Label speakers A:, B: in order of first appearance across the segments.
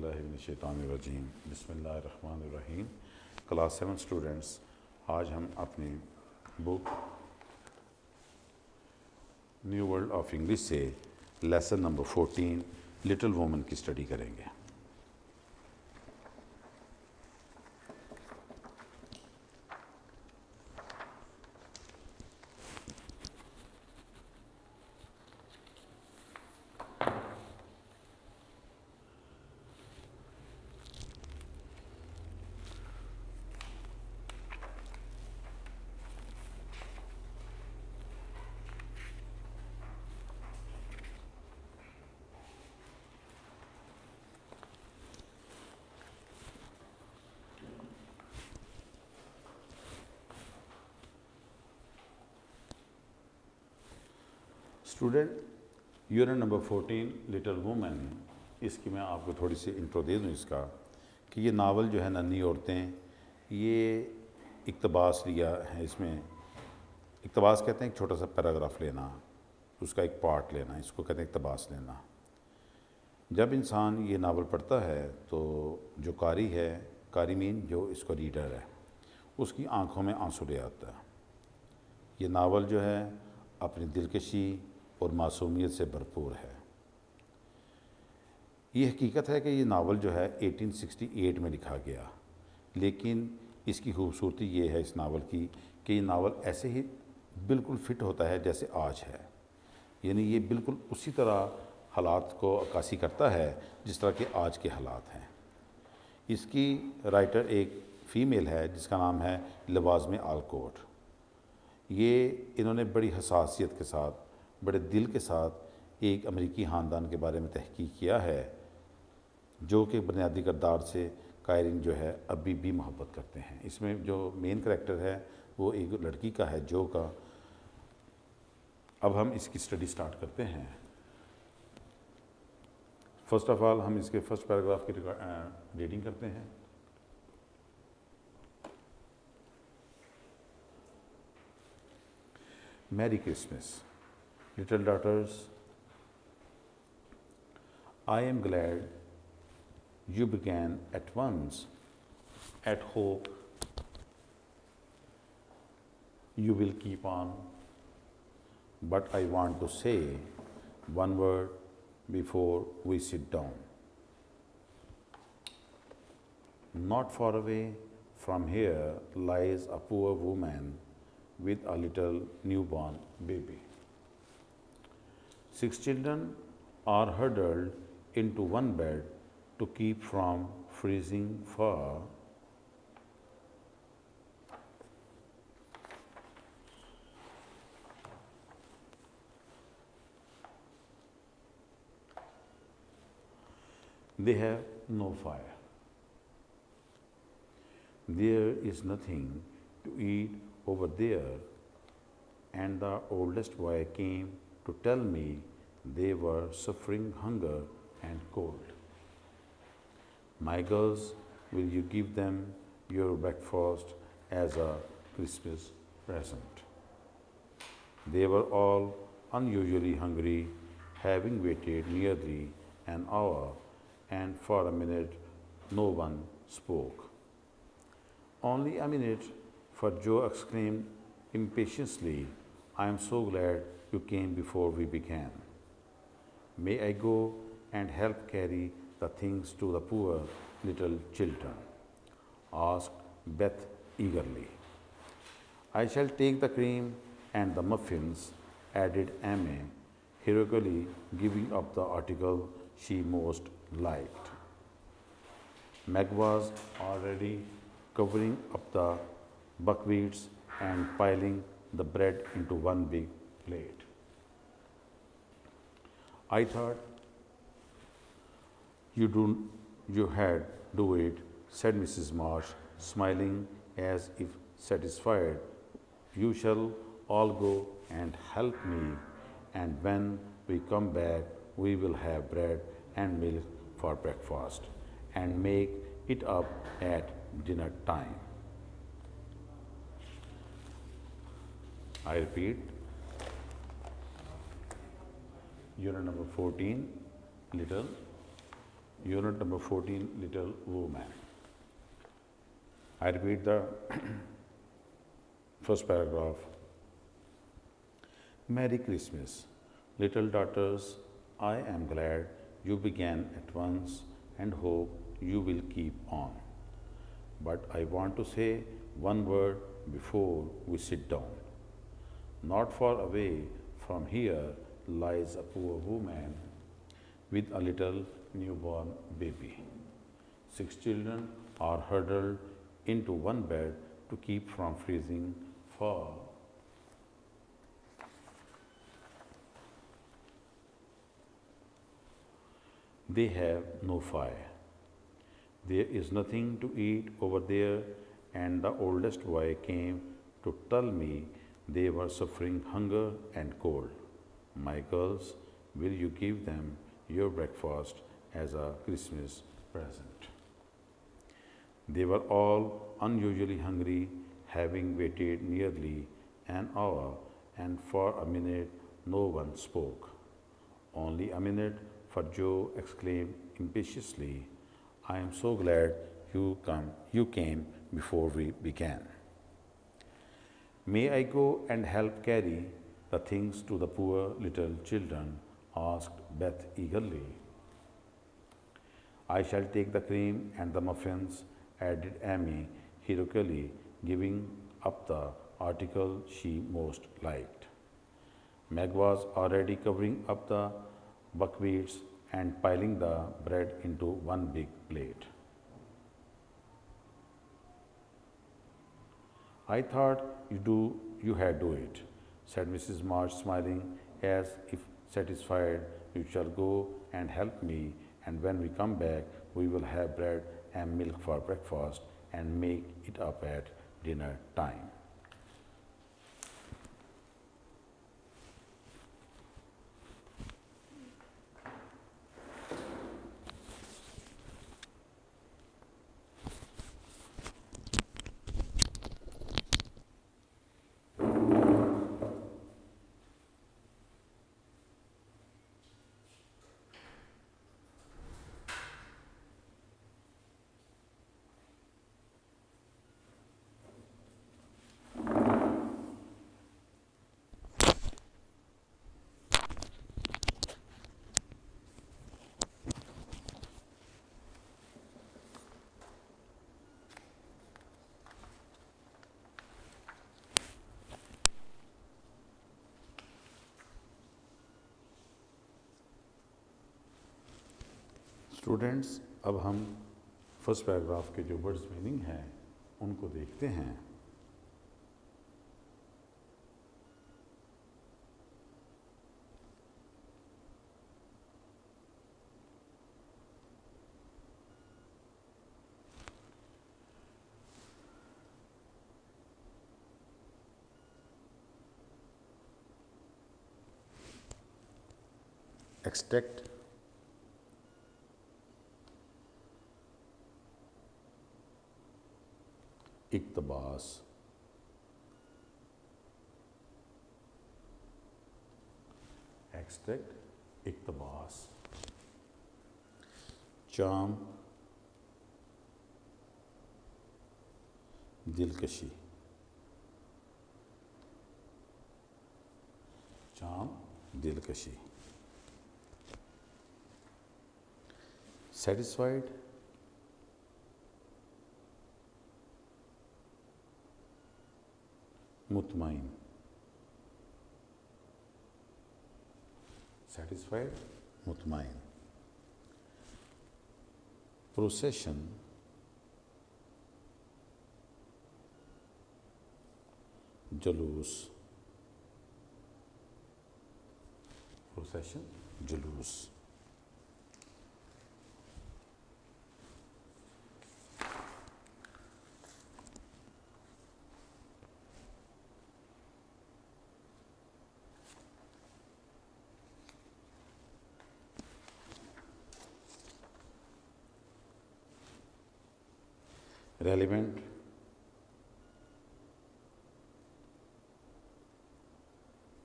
A: औज़ुबिल्लाहिमिनश्शैतानिर्रजीम बिस्मिल्लाहिर्रहमानिर्रहीम। Class 7 students, आज हम अपनी book new world of English से लेसन नंबर 14 लिटिल वुमन की स्टडी करेंगे। Student, unit number 14 little woman, इसकी मैं आपको थोड़ी सी इंट्रो दे दूँ इसका कि ये नावल जो है नन्ही औरतें, ये इक़्तिबास लिया है। इसमें इक़्तिबास कहते हैं एक छोटा सा पैराग्राफ लेना, उसका एक पार्ट लेना, इसको कहते हैं इक़्तिबास लेना। जब इंसान ये नावल पढ़ता है तो जो कारी है, कारी मीन जो इसका रीडर है, उसकी आंखों में आंसू ले आता है। ये नावल जो है अपनी दिलकशी और मासूमियत से भरपूर है। ये हकीकत है कि ये नावल जो है 1868 में लिखा गया, लेकिन इसकी खूबसूरती ये है इस नावल की कि ये नावल ऐसे ही बिल्कुल फ़िट होता है जैसे आज है। यानी ये बिल्कुल उसी तरह हालात को अक्कासी करता है जिस तरह के आज के हालात हैं। इसकी राइटर एक फ़ीमेल है जिसका नाम है लवाज़मे आलकोट। ये इन्होंने बड़ी हसासियत के साथ, बड़े दिल के साथ एक अमेरिकी ख़ानदान के बारे में तहकीक किया है जो कि बुनियादी किरदार से कायरीन जो है अभी भी मोहब्बत करते हैं। इसमें जो मेन करैक्टर है वो एक लड़की का है, जो का। अब हम इसकी स्टडी स्टार्ट करते हैं। फ़र्स्ट ऑफ़ ऑल हम इसके फर्स्ट पैराग्राफ की रीडिंग करते हैं। Merry Christmas, little daughters. I am glad you began at once. At hope you will keep on. But I want to say one word before we sit down. Not far away from here lies a poor woman with a little newborn baby. 6 children are huddled into one bed to keep from freezing fur. They have no fire. There is nothing to eat over there, and the oldest boy came to tell me they were suffering hunger and cold. My girls, will you give them your breakfast as a Christmas present? They were all unusually hungry, having waited nearly an hour, and for a minute no one spoke. Only a minute, for Joe exclaimed impatiently, I am so glad you came before we began. May I go and help carry the things to the poor little children? Asked Beth eagerly. I shall take the cream and the muffins, added Amy, heroically giving up the article she most liked. Meg was already covering up the buckwheats and piling the bread into one big plate. I thought you had do it, said Mrs. Marsh, smiling as if satisfied. You shall all go and help me, and when we come back, we will have bread and milk for breakfast and make it up at dinner time. I repeat, unit number 14, little Unit number 14, Little Woman. I repeat the first paragraph. Merry Christmas. Little daughters, I am glad you began at once and hope you will keep on. But I want to say one word before we sit down. Not far away from here lies a poor woman with a little newborn baby. 6 children are huddled into one bed to keep from freezing, for they have no fire. There is nothing to eat over there, and the oldest boy came to tell me they were suffering hunger and cold. My girls, will you give them your breakfast as a Christmas present? They were all unusually hungry, having waited nearly an hour, and for a minute no one spoke. Only a minute, for Joe exclaimed impatiently, I am so glad you came before we began. May I go and help carry the things to the poor little children? Asked Beth eagerly. I shall take the cream and the muffins, added Amy heroically, giving up the article she most liked. Meg was already covering up the buckwheats and piling the bread into one big plate. I thought you had do it, said Mrs. March, smiling as if satisfied. You shall go and help me, and when we come back, we will have bread and milk for breakfast and make it up at dinner time. Students, अब हम first paragraph के जो words meaning हैं उनको देखते हैं। Extract, इक्तबास, extract, इक्तबास, चाम, दिलकशी, चाम, दिलकशी, satisfied, मुतमईन, satisfied, मुतमईन, procession, जुलूस, procession, जुलूस, relevant,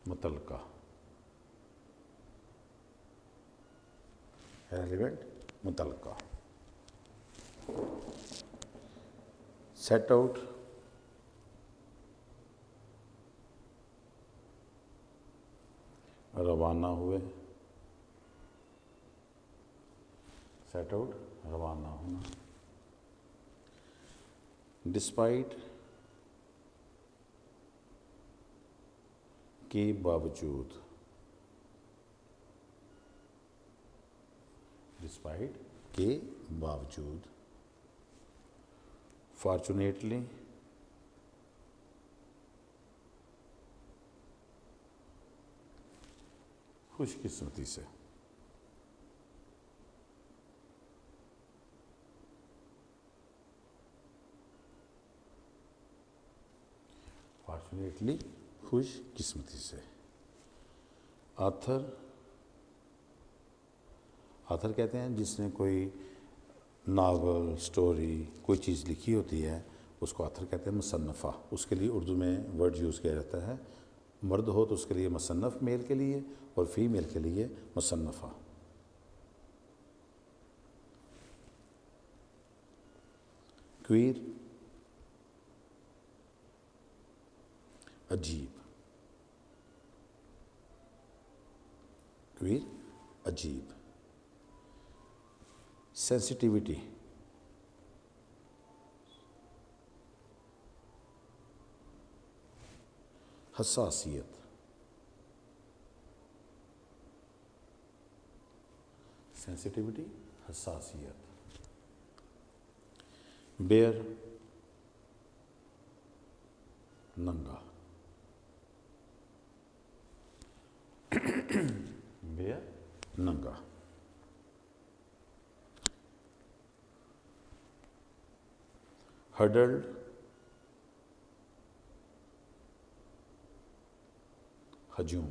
A: मुतलका, relevant, मुतलका। सेट आउट, रवाना हुए, सेट आउट रवाना होना। डिस्पाइट के बावजूद, डिस्पाइट के बावजूद। फॉर्चुनेटली, खुशकिस्मती से। फॉर्चुनेटली, खुशकिस्मती से। आथर, आथर कहते हैं जिसने कोई नावल, स्टोरी, कोई चीज़ लिखी होती है, उसको आथर कहते हैं। मुसन्नफ़ा, उसके लिए उर्दू में वर्ड यूज़ किया जाता है। मर्द हो तो उसके लिए मुसन्नफ़ मेल के लिए, और फीमेल के लिए मुसन्नफ़ा। क्वीर, अजीब, क्वीर अजीब। सेंसिटिविटी, हसासियत, सेंसिटिविटी हसासियत। बेयर, नंगा, बेयर नंगा। हडल्ड, हजूम,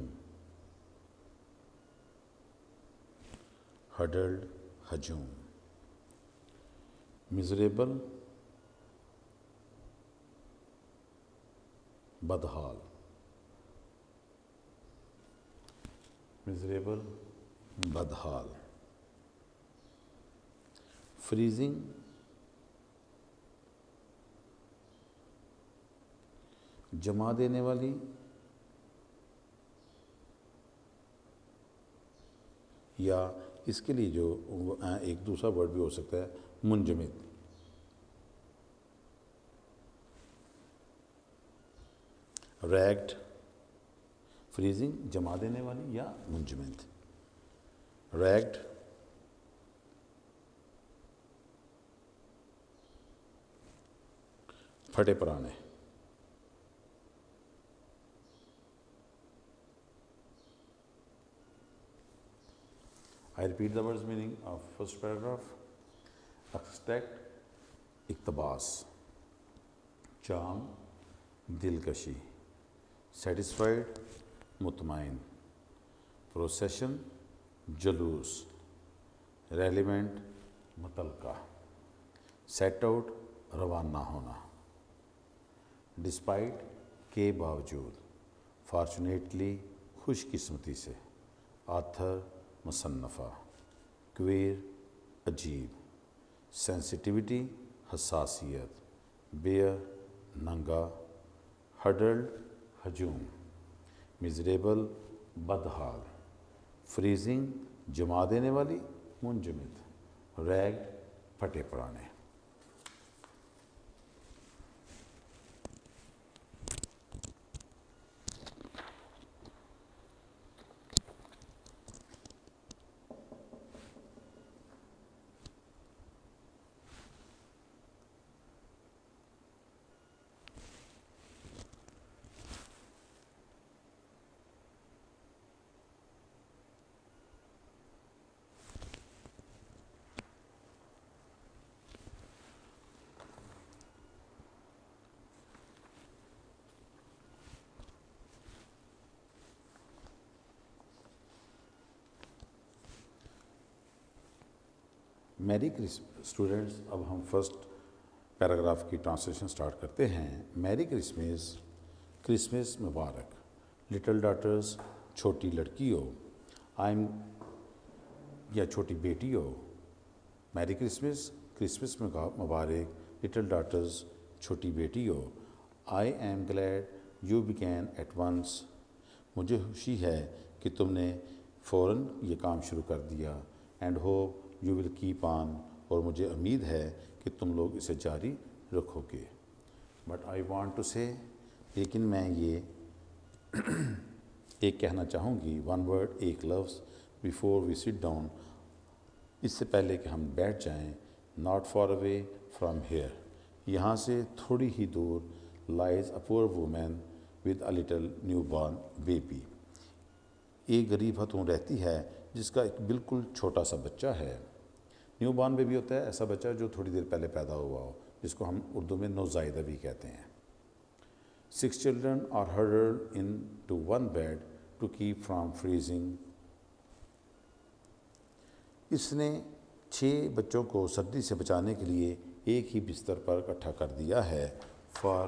A: हडल्ड हजूम। मिजरेबल, बदहाल, मिजरेबल बदहाल। फ्रीजिंग, जमा देने वाली, या इसके लिए जो एक दूसरा वर्ड भी हो सकता है, मुंजमिद। रैग्ड, फ्रीजिंग जमा देने वाली या मुंजमिद। रैग्ड, फटे पुराने। I repeat the words meaning of first paragraph. Expect, इक्तबास, चाम, दिलकशी। सेटिस्फाइड, मुतमईन। प्रोसेशन, जलूस। रेलिवेंट, मुतलका। सेट आउट, रवाना होना। डिस्पाइट, के बावजूद। फॉर्चुनेटली, खुशकिस्मती से। आथर, मुसन्नफ़ा। क्वीर, अजीब। सेंसिटिविटी, हसासियत। बेयर, नंगा। हडल्ड, हजूम। मिजरेबल, बदहाल। फ्रीजिंग, जमा देने वाली, मुंजमिद। रैग्ड, फटे पुराने। Merry Christmas. स्टूडेंट्स, अब हम फर्स्ट पैराग्राफ की ट्रांसलेशन स्टार्ट करते हैं। मैरी क्रिसमस, क्रिसमस मुबारक। लिटिल डॉटर्स, छोटी लड़की हो। आई एम, या छोटी बेटी हो। मैरी क्रिसमस, क्रिसमस मुबारक, लिटिल डॉटर्स, छोटी बेटियों। I am glad you began at once, मुझे खुशी है कि तुमने फ़ौरन ये काम शुरू कर दिया। And hope you will keep on, और मुझे उम्मीद है कि तुम लोग इसे जारी रखोगे। बट आई वॉन्ट टू से, लेकिन मैं ये एक कहना चाहूँगी, वन वर्ड, एक लफ्ज़, बिफोर वी सिट डाउन, इससे पहले कि हम बैठ जाएं। Not for away from here, यहाँ से थोड़ी ही दूर, lies a poor women with a little new born baby, एक गरीब हतून रहती है जिसका एक बिल्कुल छोटा सा बच्चा है। न्यू बॉर्न बेबी होता है ऐसा बच्चा जो थोड़ी देर पहले पैदा हुआ हो, जिसको हम उर्दू में नौज़ायदा भी कहते हैं। 6 children are huddled into one bed to keep from freezing. इसने 6 बच्चों को सर्दी से बचाने के लिए एक ही बिस्तर पर इकट्ठा कर दिया है। For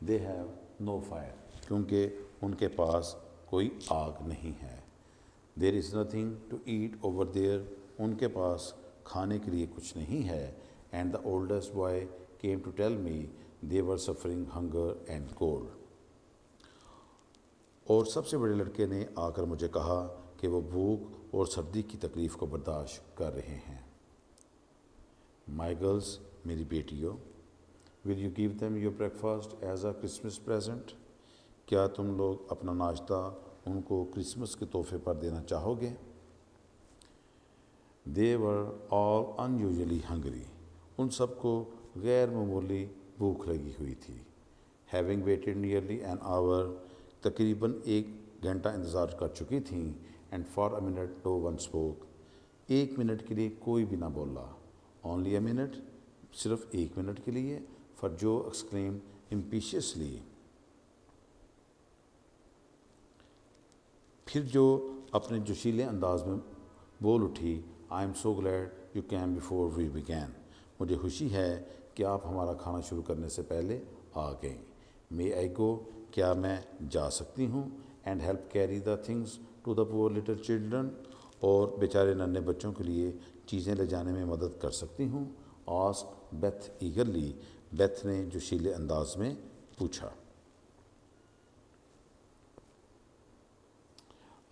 A: they have no fire, क्योंकि उनके पास कोई आग नहीं है। There is nothing to eat over there, उनके पास खाने के लिए कुछ नहीं है। And the oldest boy came to tell me they were suffering hunger and cold. और सबसे बड़े लड़के ने आकर मुझे कहा कि वो भूख और सर्दी की तकलीफ़ को बर्दाश्त कर रहे हैं। My girls, मेरी बेटियों, will you give them your breakfast as a Christmas present? क्या तुम लोग अपना नाश्ता उनको क्रिसमस के तोहफे पर देना चाहोगे? They were all unusually hungry. उन सबको गैर मामूली भूख लगी हुई थी। Having waited nearly an hour, तकरीबन 1 घंटा इंतज़ार कर चुकी थी। And for a minute no one spoke, 1 minute के लिए कोई भी ना बोला। Only a minute, सिर्फ 1 मिनट के लिए। For Joe exclaimed impatiously, फिर जो अपने जोशीले अंदाज में बोल उठी, I am so glad you came before we began, मुझे खुशी है कि आप हमारा खाना शुरू करने से पहले आ गए। मे आई गो, क्या मैं जा सकती हूँ? And help carry the things to the poor little children, और बेचारे नन्हे बच्चों के लिए चीज़ें ले जाने में मदद कर सकती हूँ? आस्क्ड बेथ ईगरली, बेथ ने जोशीले अंदाज में पूछा।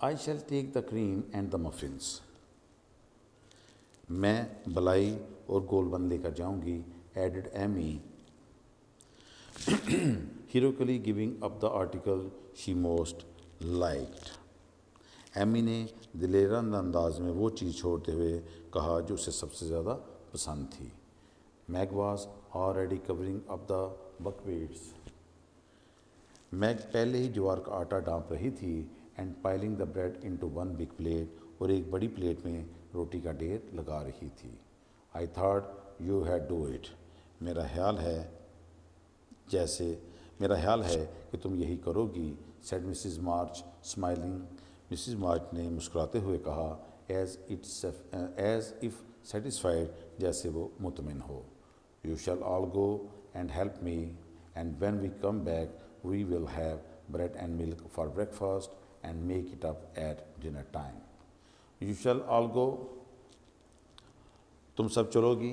A: I shall take the cream and the muffins. मैं बलाई और गोलबन लेकर जाऊंगी, added Amy, heroically giving up the article she most liked. Amy ने दिलेरंद अंदाज में वो चीज़ छोड़ते हुए कहा जो उसे सबसे ज़्यादा पसंद थी। Meg was already covering up the buckwheats. Meg पहले ही ज्वार का आटा डांप रही थी। And piling the bread into one big plate, और एक बड़ी प्लेट में रोटी का ढेर लगा रही थी। I thought you had do it, मेरा ख्याल है कि तुम यही करोगी, सेड मिसिज मार्च स्माइलिंग, मिसिज मार्च ने मुस्कुराते हुए कहा, एज इफ़ सेटिस्फाइड, जैसे वो मुतमिन हो। You shall all go and help me, and when we come back we will have bread and milk for breakfast and make it up at dinner time. You shall all go, तुम सब चलोगी,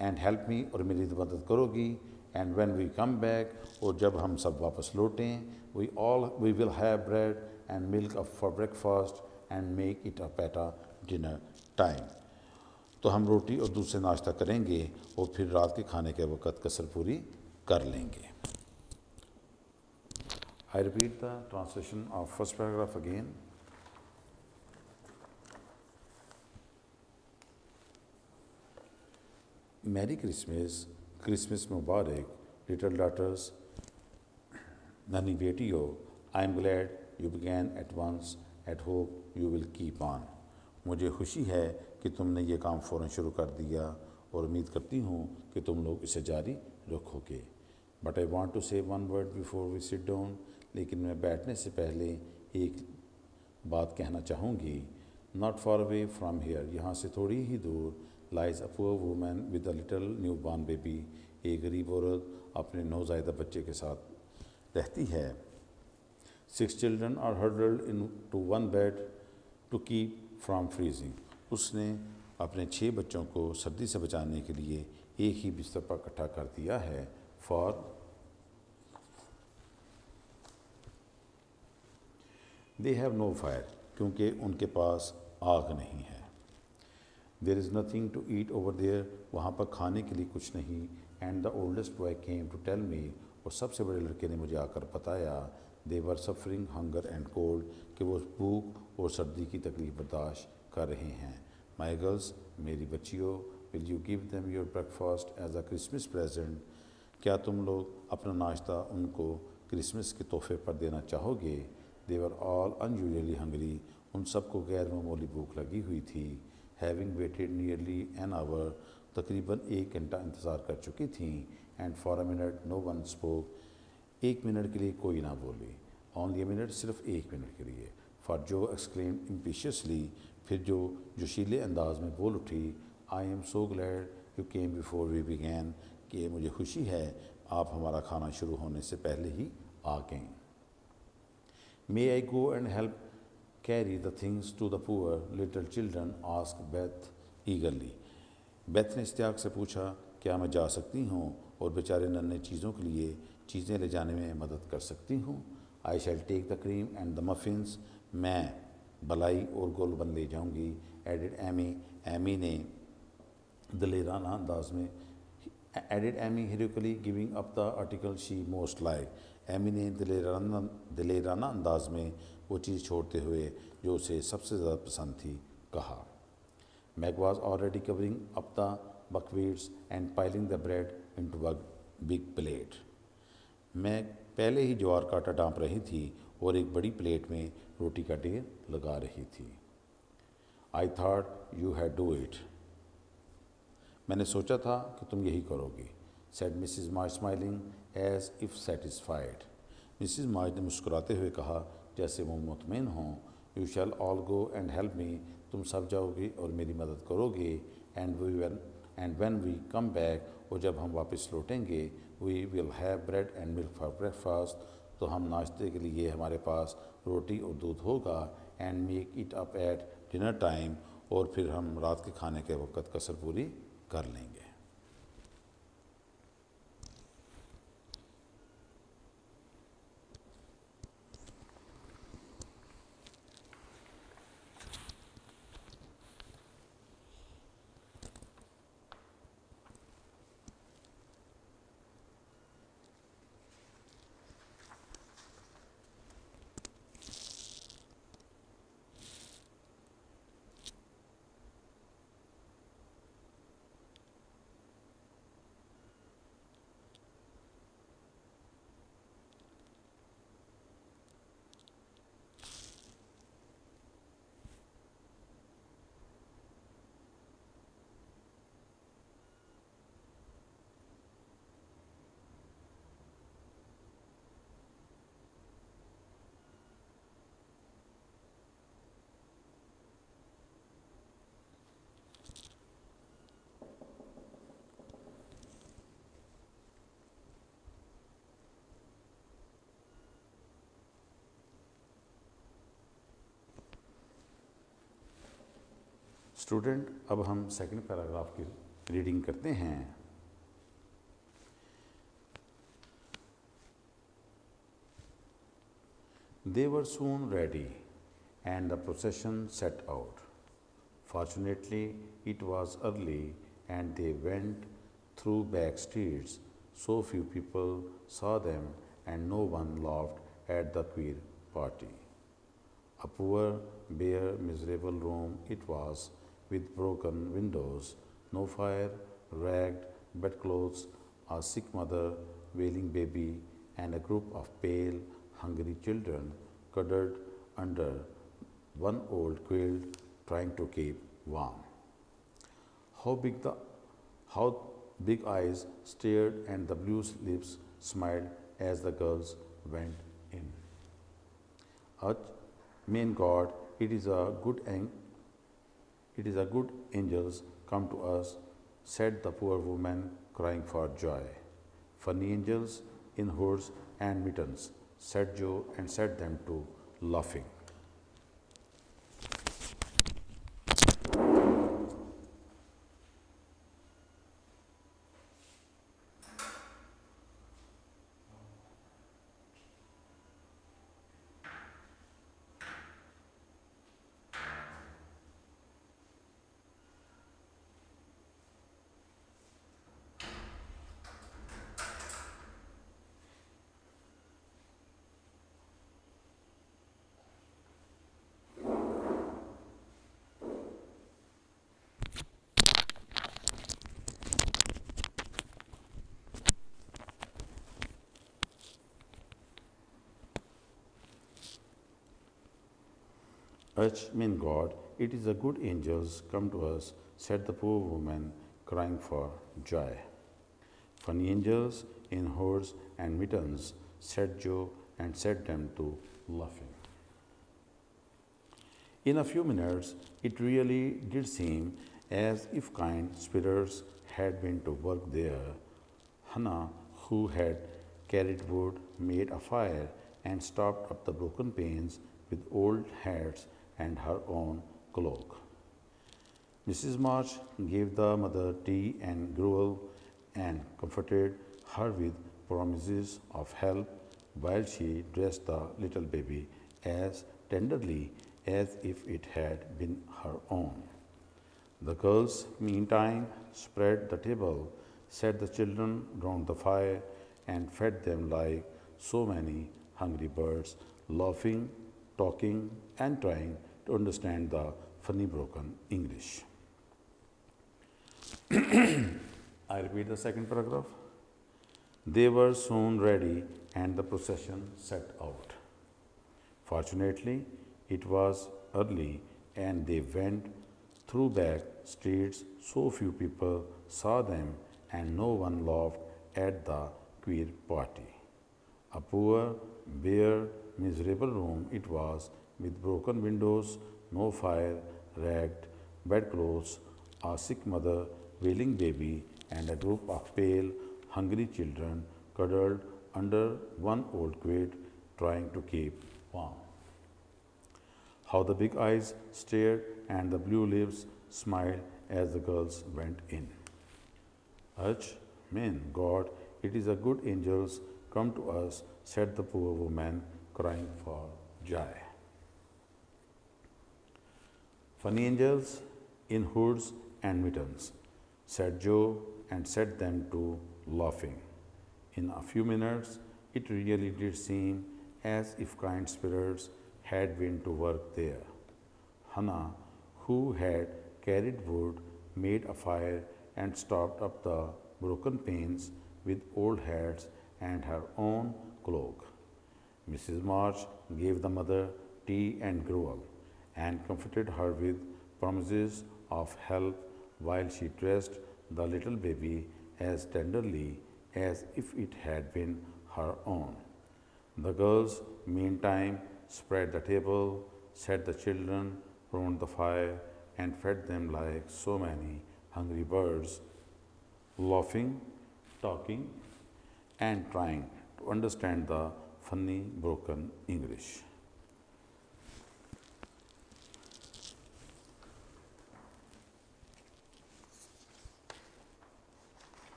A: and help me, और मेरी मदद करोगी, and when we come back, और जब हम सब वापस लौटें, we will have bread and milk up for breakfast and make it up at a dinner time. तो हम रोटी और दूध से नाश्ता करेंगे और फिर रात के खाने के वक़्त कसर पूरी कर लेंगे। I repeat the translation of first paragraph again. Merry Christmas, Christmas Mubarak, little daughters, nani betiyo, I am glad you began at once, at hope you will keep on. मुझे खुशी है कि तुमने ये काम फ़ौरन शुरू कर दिया और उम्मीद करती हूँ कि तुम लोग इसे जारी रखोगे। But I want to say one word before we sit down. लेकिन मैं बैठने से पहले एक बात कहना चाहूँगी। Not for away from here, यहाँ से थोड़ी ही दूर, lies a poor woman with a little new born baby, एक गरीब औरत अपने नौज़ायदा बच्चे के साथ रहती है। 6 children are huddled into one bed to keep from freezing. उसने अपने 6 बच्चों को सर्दी से बचाने के लिए एक ही बिस्तर पर इकट्ठा कर दिया है. For they have no fire, क्योंकि उनके पास आग नहीं है. There is nothing to eat over there, वहाँ पर खाने के लिए कुछ नहीं. And the oldest boy came to tell me, और सबसे बड़े लड़के ने मुझे आकर बताया, they were suffering hunger and cold, कि वो भूख और सर्दी की तकलीफ बर्दाश्त कर रहे हैं. My girls, मेरी बच्चियों, will you give them your breakfast as a Christmas present? क्या तुम लोग अपना नाश्ता उनको क्रिसमस के तोहफे पर देना चाहोगे? They were all unusually hungry, उन सबको गैर मामूली भूख लगी हुई थी. Having waited nearly an hour, तकरीबन 1 घंटा इंतज़ार कर चुकी थी. And for a minute no one spoke, 1 minute के लिए कोई ना बोली. Only a minute, सिर्फ 1 मिनट के लिए. For Joe exclaimed impatiously, फिर जो जोशीले अंदाज में बोल उठी, I am so glad you came before we began, कि मुझे खुशी है आप हमारा खाना शुरू होने से पहले ही आ गए. May I go and help carry the things to the poor little children? asked Beth eagerly. Beth ने इश्तियाक से पूछा, क्या मैं जा सकती हूँ और बेचारे नन्हे चीज़ों के लिए चीज़ें ले जाने में मदद कर सकती हूँ? I shall take the cream and the muffins. मैं बलाई और गोलबन ले जाऊँगी. Added Amy. Amy ने दलेराना अंदाज में Added Amy heroically giving up the article she most liked. Amy ने दलेराना अंदाज में वो चीज़ छोड़ते हुए जो उसे सबसे ज़्यादा पसंद थी कहा. Meg was already covering up the buckwheats and piling the bread into a big plate. मैं पहले ही ज्वार का आटा डांप रही थी और एक बड़ी प्लेट में रोटी का ढेर लगा रही थी. I thought you had do it. मैंने सोचा था कि तुम यही करोगी. said Mrs. March smiling as if satisfied. Mrs March ने मुस्कुराते हुए कहा जैसे वो मुतमईन हों. You shall all go and help me. तुम सब जाओगे और मेरी मदद करोगे. And when we come back, और जब हम वापस लौटेंगे, we will have bread and milk for breakfast. तो हम नाश्ते के लिए हमारे पास रोटी और दूध होगा. And make it up at dinner time. और फिर हम रात के खाने के वक़्त कसर पूरी कर लेंगे. स्टूडेंट, अब हम सेकंड पैराग्राफ की रीडिंग करते हैं. They were soon ready and the procession set out. Fortunately, it was early and they went through back streets. So few people saw them and no one laughed at the queer party. A poor, bare, miserable room it was, with broken windows, no fire, ragged bedclothes, a sick mother, wailing baby, and a group of pale, hungry children cuddled under one old quilt trying to keep warm. How big eyes stared and the blue lips smiled as the girls went in. Main God, it is a good angels come to us, said the poor woman, crying for joy. Funny angels in hoods and mittens, said Joe, and set them to laughing. Urge mean God, it is the good angels come to us, said the poor woman, crying for joy. Funny angels in hoods and mittens said Joe and set them to laughing. In a few minutes, it really did seem as if kind spirits had been to work there. Hannah, who had carried wood, made a fire and stopped up the broken panes with old hats and her own cloak. Mrs. March gave the mother tea and gruel and comforted her with promises of help while she dressed the little baby as tenderly as if it had been her own. The girls, meantime, spread the table, set the children round the fire, and fed them like so many hungry birds, laughing, talking, and trying to understand the funny broken English. I repeat the second paragraph. They were soon ready and the procession set out. Fortunately, it was early and they went through back streets so few people saw them and no one laughed at the queer party. A poor, bare, miserable room it was, with broken windows, no fire, ragged bedclothes, a sick mother, wailing baby, and a group of pale, hungry children cuddled under one old quilt trying to keep warm. How the big eyes stared and the blue lips smiled as the girls went in. Urge, men, God, it is a good angels come to us, said the poor woman, crying for joy. Funny angels in hoods and mittens, said Joe and set them to laughing. In a few minutes, it really did seem as if kind spirits had been to work there. Hannah, who had carried wood, made a fire and stopped up the broken panes with old hats and her own cloak. Mrs. March gave the mother tea and gruel and comforted her with promises of help while she dressed the little baby as tenderly as if it had been her own. The girls, meantime, spread the table, set the children round the fire, and fed them like so many hungry birds, laughing, talking, and trying to understand the funny broken English.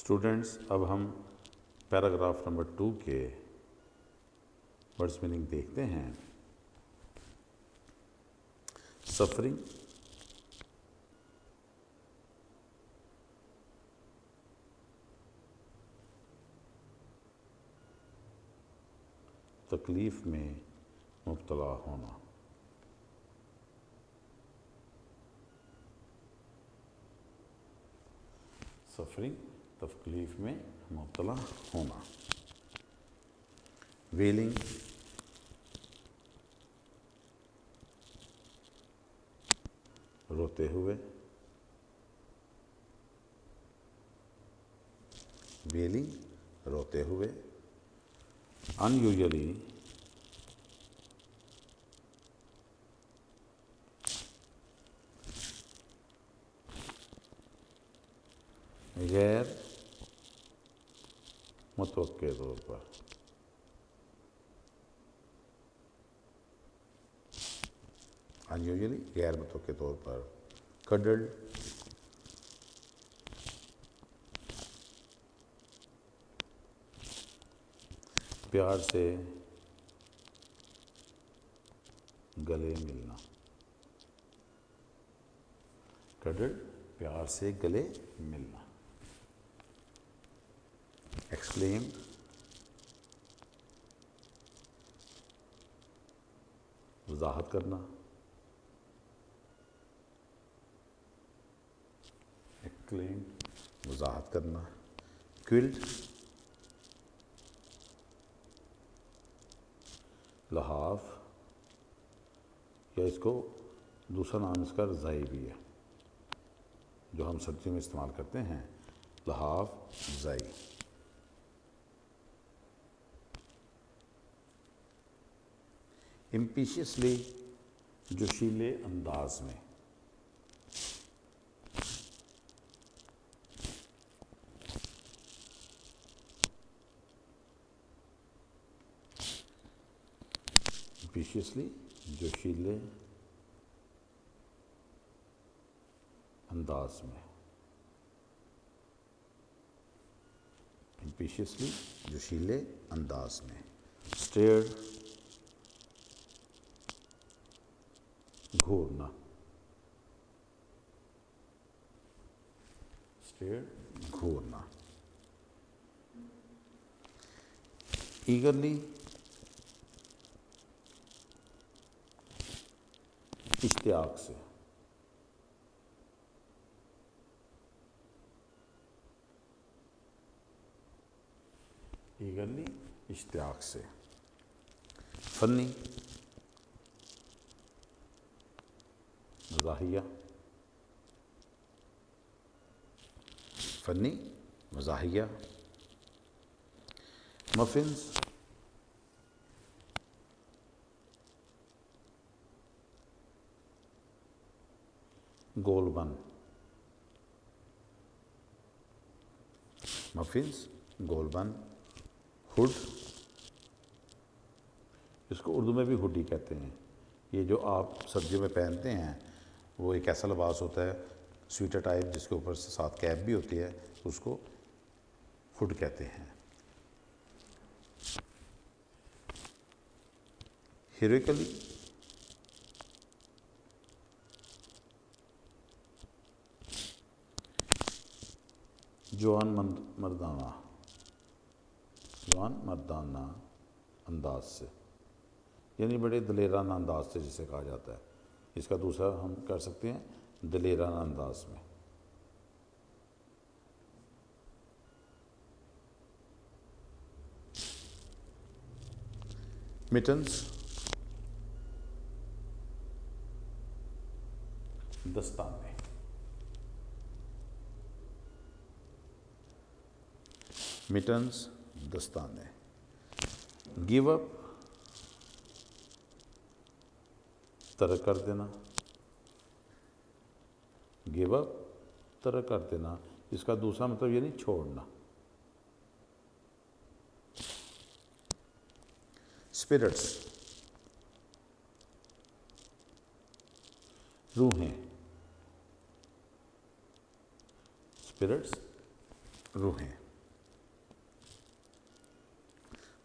A: Students, अब हम paragraph number 2 के words meaning देखते हैं। Suffering, तकलीफ में मुब्तला होना। Suffering, तकलीफ में मुब्तला होना। वेलिंग, रोते हुए। वेलिंग, रोते हुए। अनयूजुअली, गैर मुतवक्के तौर पर। अनयूजुअली, गैर मुतवक्के तौर पर। कडल्ड, प्यार से गले मिलना। कडल, प्यार से गले मिलना। एक्सक्लेम, वजाहत करना। एक्सक्लेम, वजाहत करना। क्विल्ट, लहाफ, या इसको दूसरा नाम इसका रज़ाई भी है, जो हम सब्जी में इस्तेमाल करते हैं, लहाफ, रज़ाई। इम्पीशियसली, जोशीले अंदाज में। इम्पीशियसली, जोशीले अंदाज में। इम्पीशियसली, जोशीले अंदाज में। स्टेयर्ड, घूरना। स्टेयर्ड, घूरना। ईगरली, इश्तियाक से। ईगरली, इश्तियाक से। फनी, मज़ाहिया। फनी, मज़ाहिया। मफिन्स, गोलबन। मफिन्स, गोलबन। हुड, इसको उर्दू में भी हुडी कहते हैं। ये जो आप सर्दियों में पहनते हैं, वो एक ऐसा लिबास होता है स्वेटर टाइप, जिसके ऊपर से साथ कैप भी होती है, उसको हुड कहते हैं। हीरोइकली, जवान मर्दाना। जवान मर्दाना अंदाज से, यानी बड़े दलेराना अंदाज से जिसे कहा जाता है। इसका दूसरा हम कर सकते हैं दलेराना अंदाज में। मिटन्स, दस्ताने। मिटन्स, दस्ताने। गिव अप, तरक कर देना। गिव अप, तरक कर देना। इसका दूसरा मतलब ये नहीं छोड़ना। स्पिरिट्स, रूहें। स्पिरिट्स, रूहें।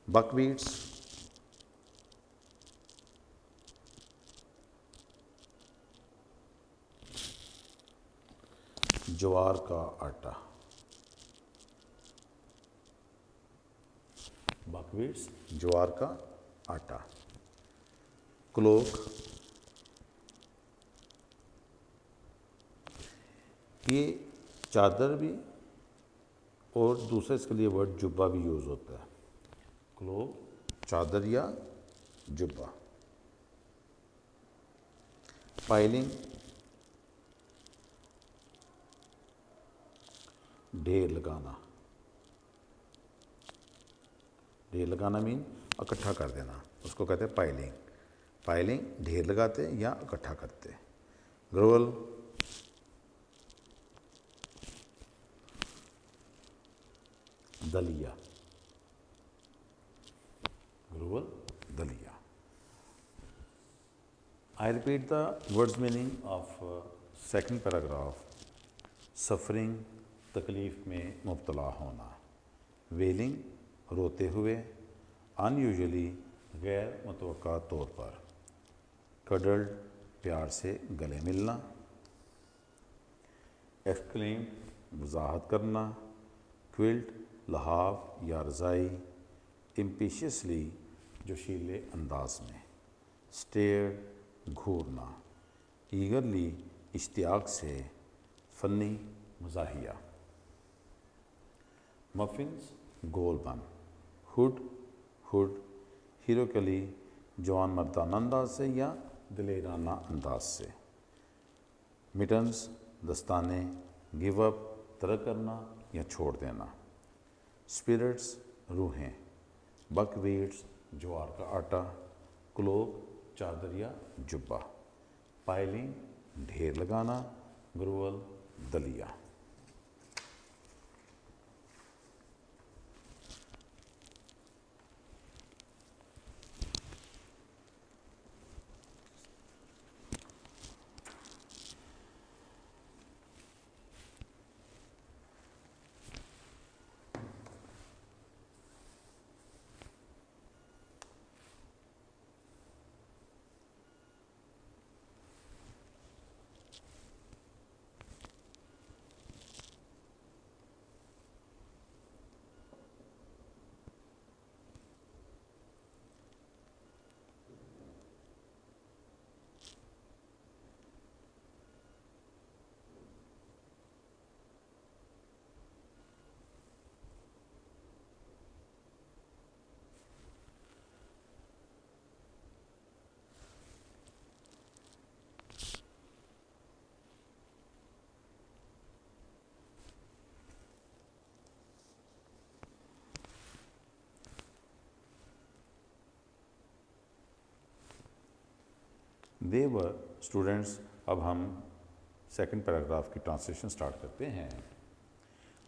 A: बकवीट्स, ज्वार का आटा। बकवीट्स, ज्वार का आटा। क्लोक, ये चादर भी और दूसरा इसके लिए वर्ड जुब्बा भी यूज़ होता है। क्लोक, चादर या जुब्बा। पाइलिंग, ढेर लगाना। ढेर लगाना मीन इकट्ठा कर देना, उसको कहते हैं पाइलिंग। पाइलिंग, ढेर लगाते या इकट्ठा करते। ग्रोवल, दलिया। ग्रोवल, दलिया। I repeat the words meaning of second paragraph. Suffering, तकलीफ़ में मुब्तला होना। वेलिंग, रोते हुए। अनयूजुअली गैर मुतवक्का तौर पर, कडल्ड प्यार से गले मिलना, एक्सक्लेम्ड वजाहत करना, क्विल्ट लहाफ या रज़ाई, इम्पेशियसली जोशीले अंदाज में, स्टेयर घूरना, ईगरली इश्तियाक से, फ़नी मज़ाहिया, मफ़िन्स गोल बन, हुड हीरोकली जवान मर्दाना अंदाज से या दिलेराना अंदाज से, मिटन्स दस्ताने, गिव अप तरक करना या छोड़ देना, स्पिरिट्स रूहें, बकवीट्स ज्वार का आटा, क्लोक चादर या जुब्बा, पाइलिंग ढेर लगाना, ग्रुवल दलिया। दे वर स्टूडेंट्स, अब हम सेकंड पैराग्राफ की ट्रांसलेशन स्टार्ट करते हैं।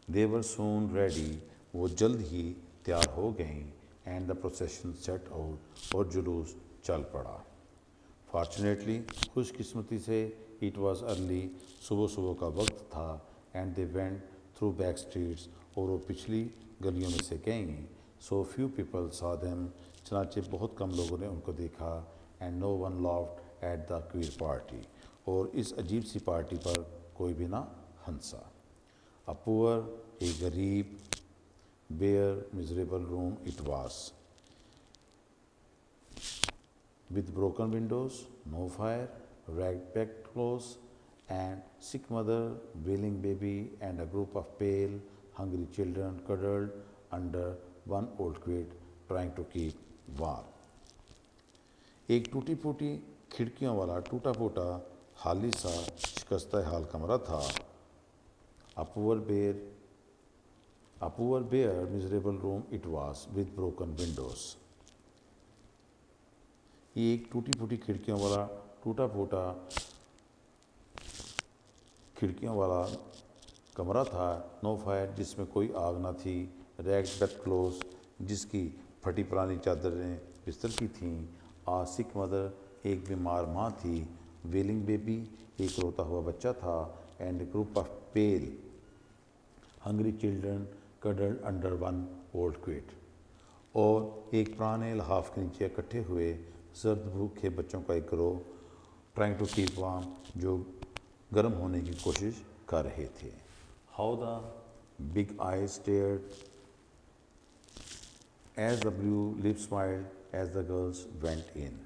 A: दे वर सून रेडी, वो जल्द ही तैयार हो गईं, and the procession set out, और जुलूस चल पड़ा। फॉर्चुनेटली, खुशकिस्मती से, इट वॉज अर्ली, सुबह सुबह का वक्त था, and they went through back streets, और वो पिछली गलियों में से गईं। So few people saw them, चनाचे बहुत कम लोगों ने उनको देखा, and no one laughed at the queer party, और इस अजीब सी पार्टी पर कोई भी ना हंसा। अ पुअर, एक गरीब, bare miserable room it was, with broken windows, no fire, rag-packed clothes, and sick mother, wailing baby, and a group of pale, hungry children cuddled under one old quilt, trying to keep warm. एक टूटी फूटी खिड़कियों वाला टूटा फूटा खाली सा शिकस्ता हाल कमरा था। A poor bare miserable room it was, with broken windows. ये एक टूटी फूटी खिड़कियों वाला टूटा फूटा खिड़कियों वाला कमरा था। नो फायर, जिसमें कोई आग ना थी। रैग्ड बेड क्लोज, जिसकी फटी पुरानी चादरें बिस्तर की थीं। आ सिक मदर, एक बीमार माँ थी। वेलिंग बेबी, एक रोता हुआ बच्चा था। And group of pale hungry children cuddled under one old quilt, और एक पुराने लहाफ के नीचे इकट्ठे हुए सर्द भूखे बच्चों का एक गिरोह, ट्राइंग टू कीप वार्म, जो गर्म होने की कोशिश कर रहे थे। How the big eyes stared as the blue lips smiled as the girls went in.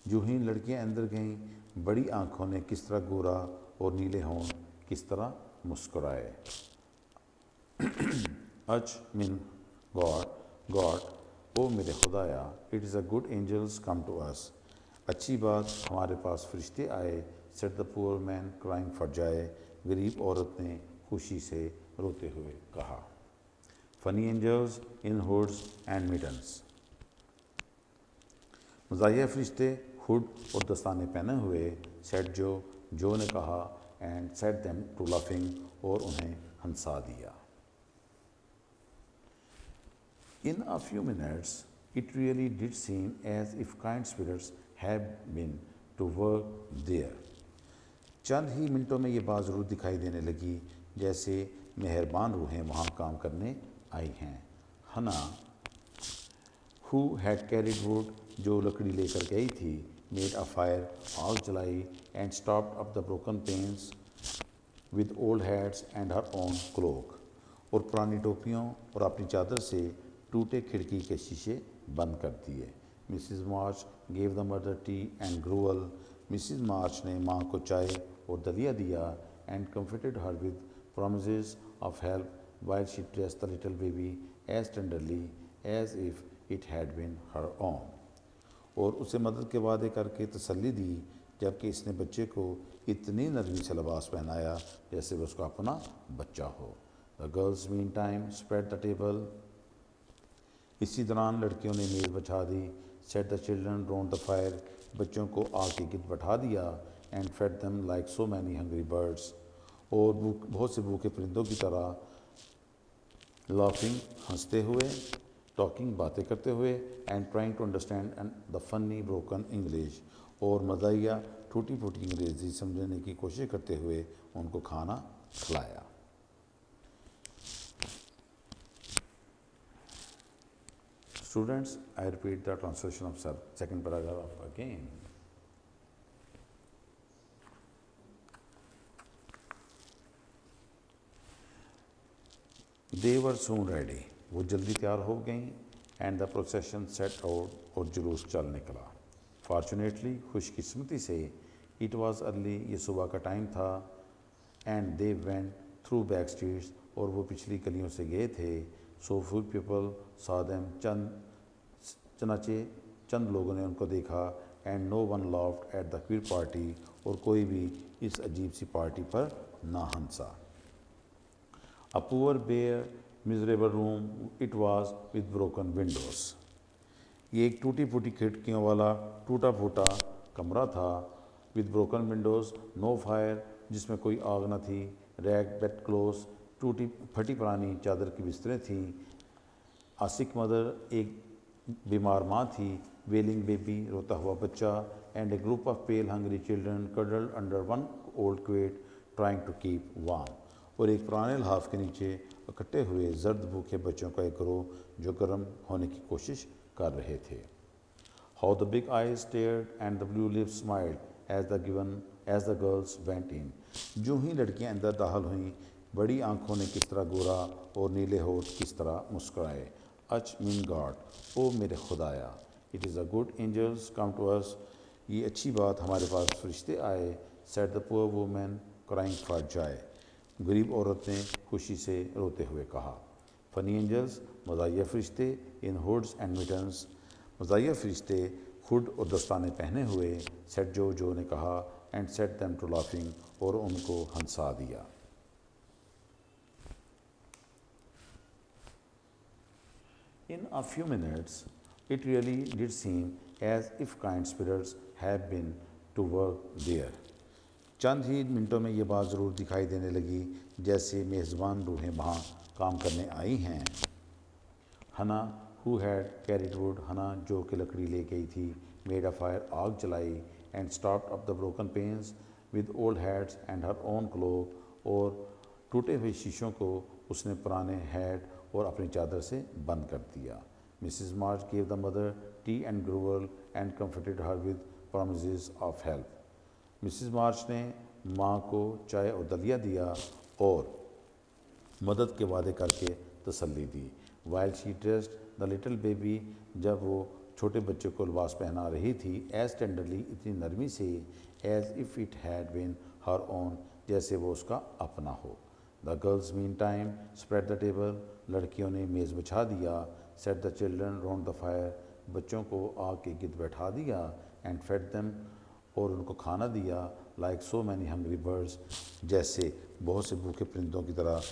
A: जो ही लड़कियां अंदर गईं, बड़ी आंखों ने किस तरह गोरा और नीले होंठ किस तरह मुस्कुराए। अच मीन गॉड, ओ मेरे खुदाया, it is a good angels come to us. अच्छी बात, हमारे पास फरिश्ते आए। Set the poor man crying for joy, गरीब औरत ने खुशी से रोते हुए कहा। Funny angels in hoods and mittens, मज़ाहिया फरिश्ते हुड और दस्ताने पहने हुए। सेट जो ने कहा, and set them to laughing, और उन्हें हंसा दिया। In a few minutes, it really did seem as if kind spirits had been to work there. चंद ही मिनटों में ये बात ज़रूर दिखाई देने लगी जैसे मेहरबान रूहें वहाँ काम करने आई हैं। हना हु हैड कैरिड वुड, जो लकड़ी लेकर गई थी, मेड अ फायर, आग जलाई, and stopped up the broken panes with old hats and her own cloak, और पुरानी टोपियों और अपनी चादर से टूटे खिड़की के शीशे बंद कर दिए। Mrs March gave the mother tea and gruel, Mrs March ने माँ को चाय और दलिया दिया, and comforted her with promises of help while she dressed the little baby as tenderly as if it had been her own, और उसे मदद के वादे करके तसल्ली दी, जबकि इसने बच्चे को इतनी नरमी से लिबास पहनाया जैसे वह उसका अपना बच्चा हो। The girls meantime spread the table, इसी दौरान लड़कियों ने मेज़ बिछा दी। Set the children round the fire, बच्चों को आग के गिर्द बैठा दिया, and fed them like so many hungry birds, और बहुत से भूखे परिंदों की तरह, लाफिंग हंसते हुए, टॉकिंग बातें करते हुए, and trying to understand the funny broken English, और मज़ाहिया टूटी फूटी अंग्रेज़ी समझने की कोशिश करते हुए उनको खाना खिलाया। Students, I repeat the translation of second paragraph again. They were soon ready. वो जल्दी तैयार हो गईं, and the procession set out, और जुलूस चल निकला। Fortunately, खुशकिस्मती से, it was early, ये सुबह का टाइम था, and they went through back streets, और वो पिछली गलियों से गए थे। So few people saw them, चनाचे चंद लोगों ने उनको देखा, and no one laughed at the queer party, और कोई भी इस अजीब सी पार्टी पर ना हंसा। A poor, bare, miserable room it was with broken windows. ये एक टूटी फूटी खिड़कियों वाला टूटा फूटा कमरा था। With broken windows, no fire, जिसमें कोई आग न थी। रैग बेड क्लोथ, टूटी फटी पुरानी चादर की बिस्तरें थीं। आ सिक मदर, एक बीमार माँ थी। वेलिंग बेबी, रोता हुआ बच्चा। And a group of pale hungry children cuddled under one old quilt trying to keep warm, और एक पुराने लहाफ के नीचे इकट्ठे हुए जर्द भूखे बच्चों का एक गिरोह जो गर्म होने की कोशिश कर रहे थे। How the big eyes stared and the blue lips smiled as the girls went in, जो ही लड़कियां अंदर दाखिल हुईं, बड़ी आंखों ने किस तरह गोरा और नीले होठ किस तरह मुस्कुराए। अच मीन गॉड, ओ मेरे खुदाया, it is a good angels come to us, ये अच्छी बात हमारे पास फरिश्ते आए। Said the poor women crying for joy, गरीब औरत ने खुशी से रोते हुए कहा। फनी एंजल्स, मज़ाहिया फरिश्ते, इन हुड्स एंड मिटन्स, मज़ाहिया फरिश्ते हुड और दस्ताने पहने हुए। सेट जो ने कहा, and set them to laughing, और उनको हंसा दिया। In a few minutes, it really did seem as if kind spirits had been to work there. चंद ही मिनटों में ये बात ज़रूर दिखाई देने लगी जैसे मेज़बान रूहें वहाँ काम करने आई हैं। हना, हु हैड कैरिड वुड, हना जो कि लकड़ी ले गई थी, मेड अ फायर, आग जलाई, and stopped up the broken panes with old hats and her own cloak, और टूटे हुए शीशों को उसने पुराने हैट और अपनी चादर से बंद कर दिया। Mrs March gave the mother tea and gruel and comforted her with promises of help, Mrs March ने माँ को चाय और दलिया दिया और मदद के वादे करके तसल्ली दी। While she dressed the little baby, जब वो छोटे बच्चे को लिबास पहना रही थी, एज टेंडरली, इतनी नरमी से, as if it had been her own, जैसे वो उसका अपना हो। The girls meantime spread the table, लड़कियों ने मेज़ बिछा दिया। Set the children round the fire, बच्चों को आग के गिर्द बैठा दिया। एंड फेड देम, और उनको खाना दिया। Like so many hungry birds, जैसे बहुत से भूखे परिंदों की तरह।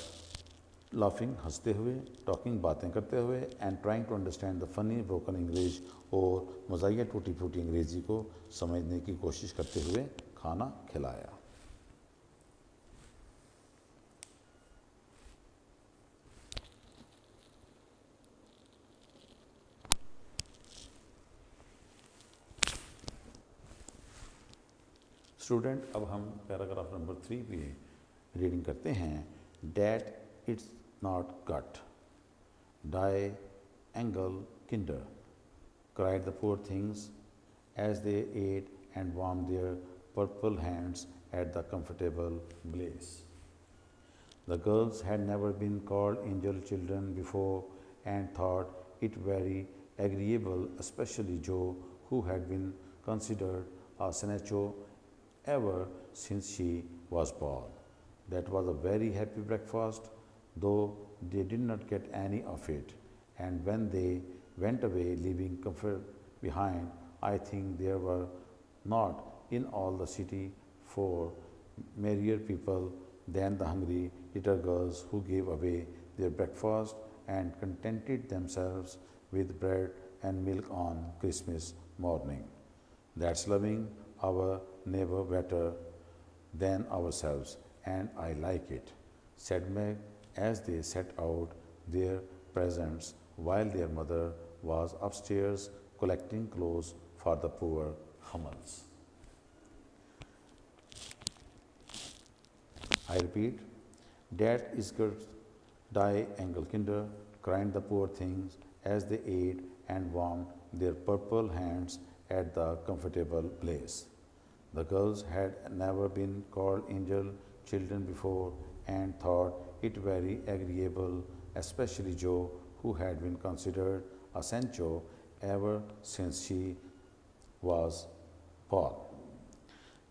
A: लाफिंग हंसते हुए, टॉकिंग बातें करते हुए, and trying to understand the funny broken English, और मज़ाहिया टूटी फूटी अंग्रेज़ी को समझने की कोशिश करते हुए खाना खिलाया। स्टूडेंट, अब हम पैराग्राफ नंबर 3 पे रीडिंग करते हैं। डैट इट्स नॉट गट, डाई एंगल किंडर, cried the poor things as they ate and warmed their purple hands at the comfortable blaze. The girls had never been called angel children before and thought it very agreeable, especially Jo, who had been considered a Senecho ever since she was born. That was a very happy breakfast, though they did not get any of it. And when they went away, leaving comfort behind, I think there were not in all the city four merrier people than the hungry little girls who gave away their breakfast and contented themselves with bread and milk on Christmas morning. That's loving our neighbor better than ourselves, and I like it, said Meg as they set out their presents while their mother was upstairs collecting clothes for the poor Hummels. I repeat, Dat is good, die Engelkinder, cried the poor things as they ate and warmed their purple hands at the comfortable blaze. The girls had never been called angel children before and thought it very agreeable, especially Jo, who had been considered a Sancho ever since she was born.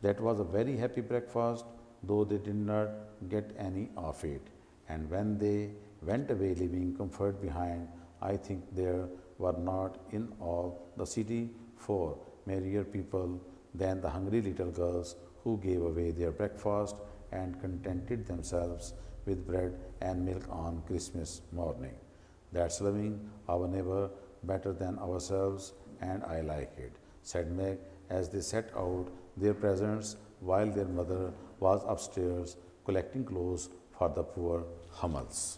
A: That was a very happy breakfast, though they did not get any of it. And when they went away, leaving comfort behind, I think there were not in all the city four merrier people than the hungry little girls who gave away their breakfast and contented themselves with bread and milk on Christmas morning. That's loving our neighbor better than ourselves, and I like it, said Meg as they set out their presents while their mother was upstairs collecting clothes for the poor Hummels.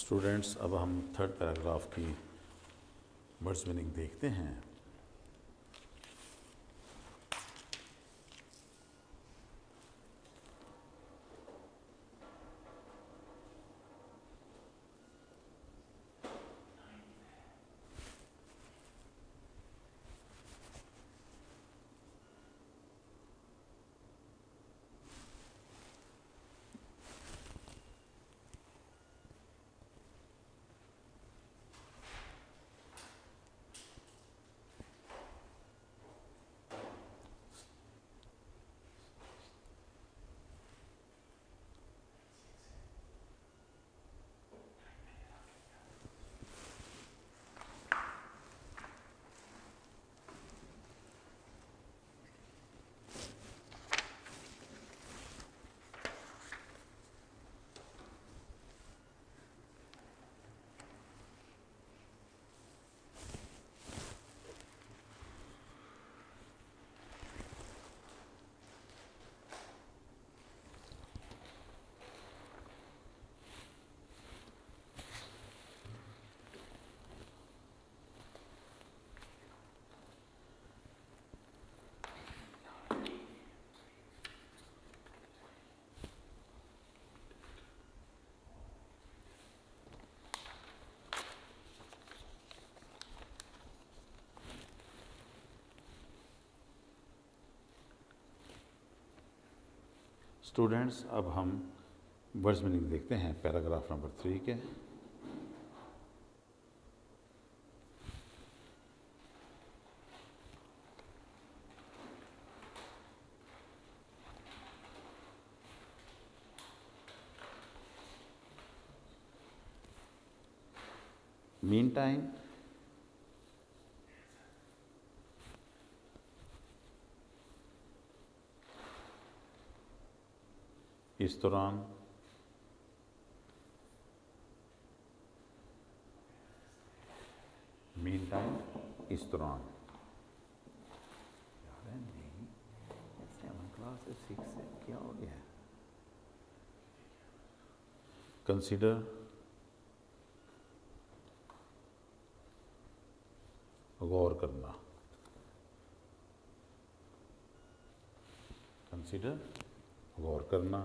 A: Students, अब हम third paragraph की words meaning देखते हैं। Students, अब हम words meaning देखते हैं paragraph number 3 के। Meantime, इस दौरान, मीन टाइम, इस दौरान। यार नहीं, 7 क्लास है, 6 है, क्या हो गया? कंसिडर, गौर करना। कंसिडर, गौर करना।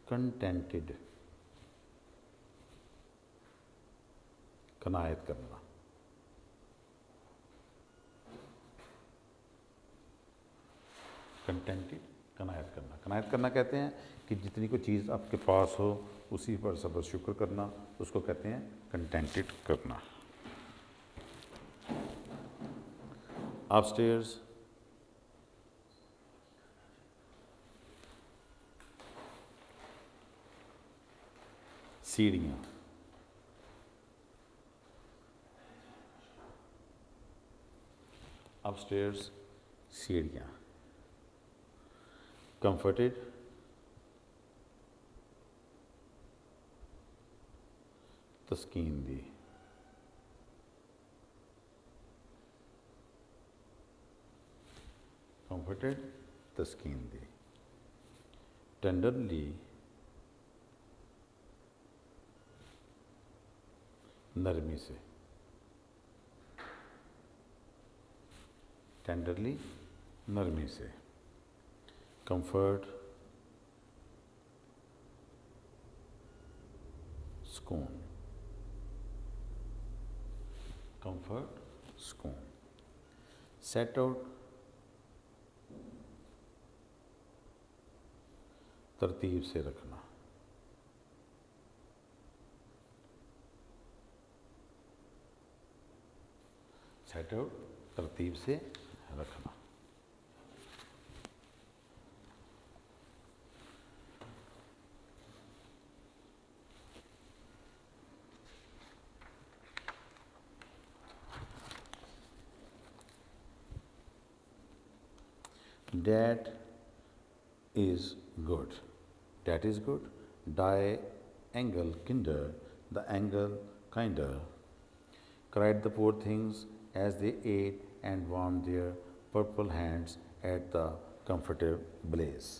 A: कंटेंटेड, कनायत करना। कंटेंटेड, कनायत करना। कनायत करना कहते हैं कि जितनी कोई चीज़ आपके पास हो उसी पर सब्र शुक्र करना, उसको कहते हैं कंटेंटेड करना। अपस्टेयर्स, सीढ़ियाँ। अपस्टेयर्स, सीढ़ियाँ। कंफर्टेड, तस्कीन दी। कंफर्टेड, तस्कीन दी। टेंडरली, नरमी से। टेंडरली, नरमी से। कंफर्ट, सुकून। कंफर्ट, सुकून। सेट आउट, तरतीब से रखना। सेट आउट, तरतीब से रखना। That is good. That is good. Die Engel Kinder, the Engel kinder. Cried the poor things as they ate and warmed their purple hands at the comfortable blaze.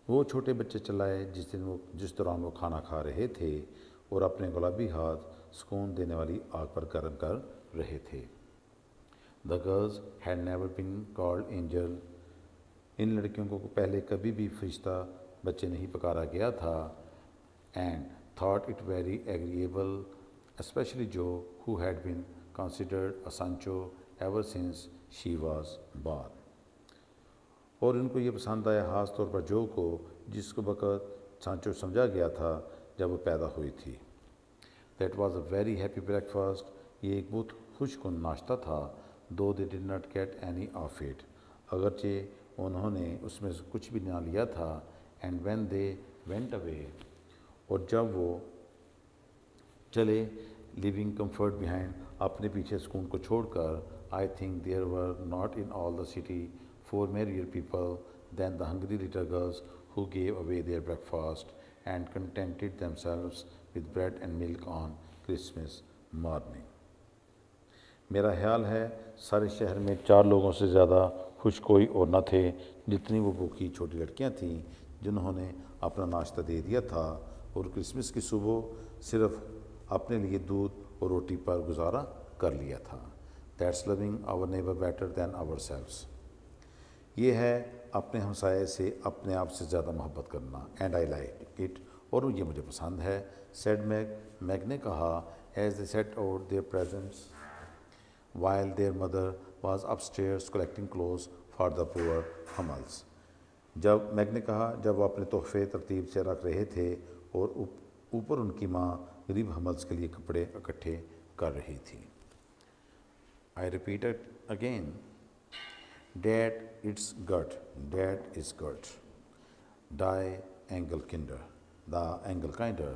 A: वो छोटे बच्चे चलाए जिस दौरान वो खाना खा रहे थे और अपने गुलाबी हाथ सुकून देने वाली आग पर गर्म कर रहे थे। The girls had never been called angel. इन लड़कियों को पहले कभी भी फरिश्ता बच्चे नहीं पुकारा गया था। And thought it very agreeable, especially Jo who had been considered a Sancho ever since she was born. और उनको ये पसंद आया ख़ास तौर पर जो को जिसको वक़्त सांचो समझा गया था जब वो पैदा हुई थी। That was a very happy breakfast. ये एक बहुत खुशकुन नाश्ता था। Though they did not get any of it. अगरचे उन्होंने उसमें से कुछ भी ना लिया था। And when they went away, और जब वो चले, लिविंग कंफर्ट बिहाइंड, अपने पीछे सुकून को छोड़कर, I think there were not in all the city four merrier people than the hungry little girls who gave away their breakfast and contented themselves with bread and milk on Christmas morning. मेरा ख्याल है सारे शहर में 4 लोगों से ज़्यादा खुश कोई और न थे जितनी वो भूखी छोटी लड़कियां थीं जिन्होंने अपना नाश्ता दे दिया था और क्रिसमस की सुबह सिर्फ अपने लिए दूध और रोटी पर गुजारा कर लिया था। That's loving our neighbor better than ourselves. ये है अपने हमसाये से अपने आप से ज़्यादा मोहब्बत करना। एंड आई लाइक इट, और ये मुझे पसंद है। सेड मैग ने कहा, as they set out their presents while their mother was upstairs collecting clothes for the poor Hummels. जब मैग ने कहा, जब वो अपने तोहफे तरतीब से रख रहे थे और ऊपर उनकी माँ गरीब हमल्स के लिए कपड़े इकट्ठे कर रही थी। I repeated again, Dad, it's good. Dad is good. Die Engelkinder, the Engelkinder,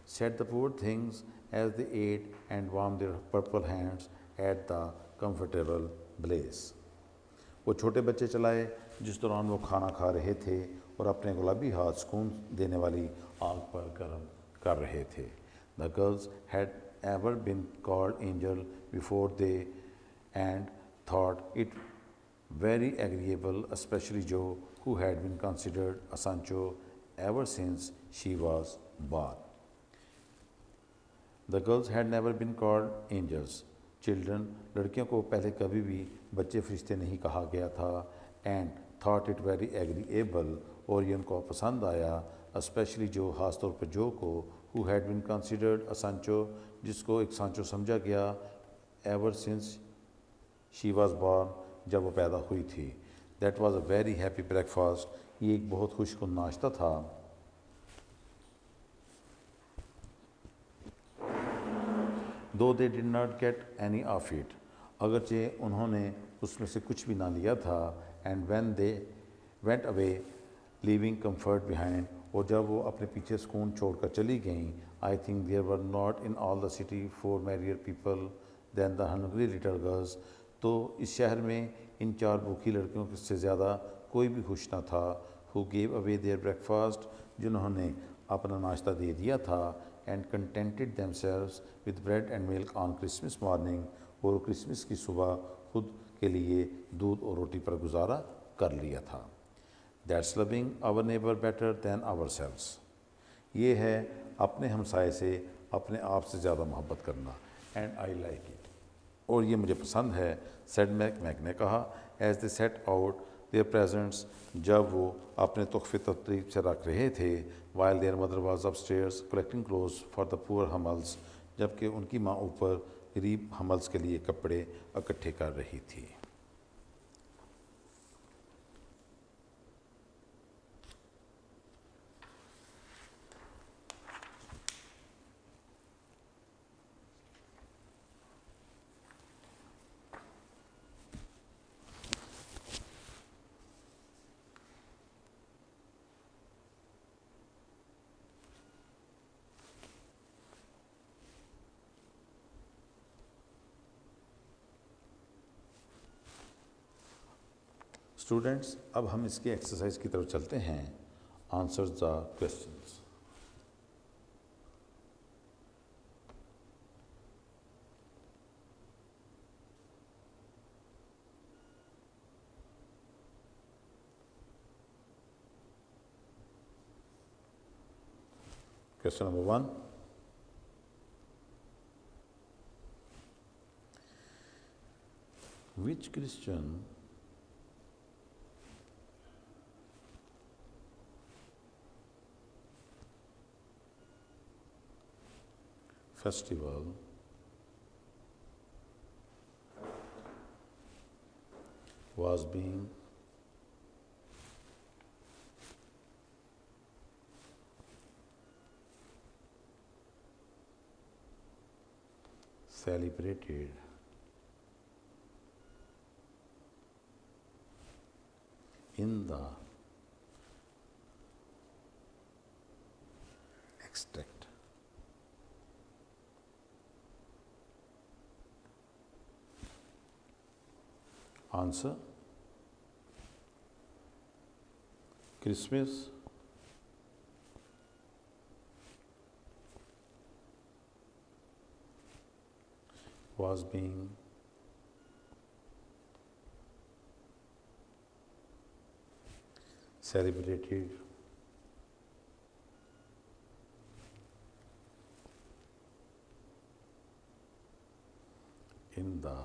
A: said the poor things as they ate and warmed their purple hands at the comfortable blaze. वो छोटे बच्चे चलाए जिस दौरान वो खाना खा रहे थे और अपने गुलाबी हाथ सुकून देने वाली आग पर गर्म कर रहे थे। The girls had ever bin called angel before they and thought it very agreeable, especially Joe, who had been considered a Sancho ever since she was born. The girls had never been called angels. Children, लड़कियों को पहले कभी भी बच्चे फरिश्ते नहीं कहा गया था। And thought it very agreeable, और ये उनको पसंद आया, especially जो खास तौर पर जो को, who had been considered a Sancho, जिसको एक सांचो समझा गया, ever since she was born, जब वो पैदा हुई थी। That was a very happy breakfast, ये एक बहुत खुशकुन नाश्ता था। Though they did not get any of it, अगरचे उन्होंने उसमें से कुछ भी ना लिया था। And when they went away leaving comfort behind, और जब वो अपने पीछे सुकून छोड़कर चली गईं, I think there were not in all the city four merrier people then the hungry little girls, तो इस शहर में इन चार भूखी लड़कियों से ज़्यादा कोई भी खुश ना था। Who gave away their breakfast, जिन्होंने अपना नाश्ता दे दिया था। And contented themselves with bread and milk on Christmas morning, और क्रिसमस की सुबह खुद के लिए दूध और रोटी पर गुजारा कर लिया था। That's loving our neighbour better than ourselves, ये है अपने हमसाए से अपने आप से ज़्यादा मोहब्बत करना। एंड आई लाइक इट, और ये मुझे पसंद है, सेड मैक ने कहा। As they set out their presents, जब वो अपने तोहफे तरतीब से रख रहे थे। While their mother was upstairs collecting clothes for the poor Hummels, जबकि उनकी माँ ऊपर गरीब हमल्स के लिए कपड़े इकट्ठे कर रही थी। स्टूडेंट्स, अब हम इसके एक्सरसाइज की तरफ चलते हैं। Answer the questions. Question number 1. Which Christian festival was being celebrated in the extract? Answer: Christmas was being celebrated in the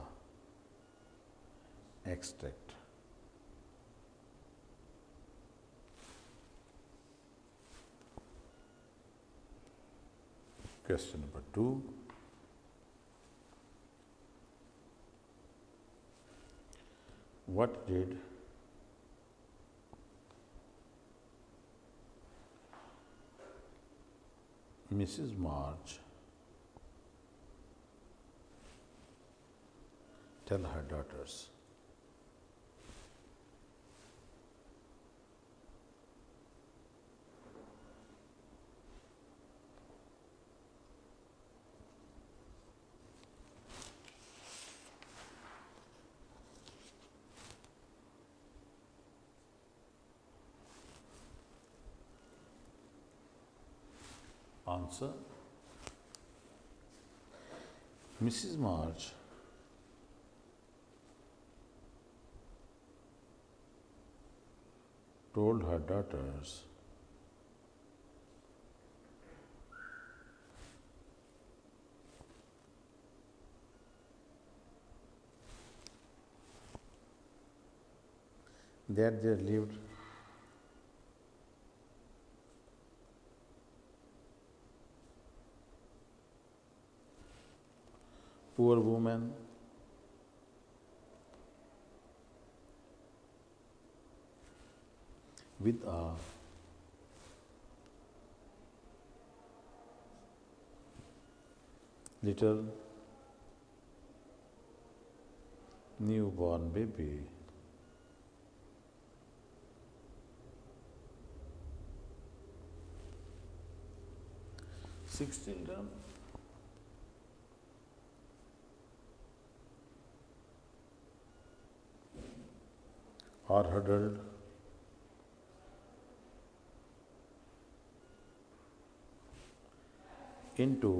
A: extract. Question number 2. What did Mrs. March tell her daughters? Answer. Mrs. March told her daughters that there lived poor woman with a little newborn baby. Six children are huddled into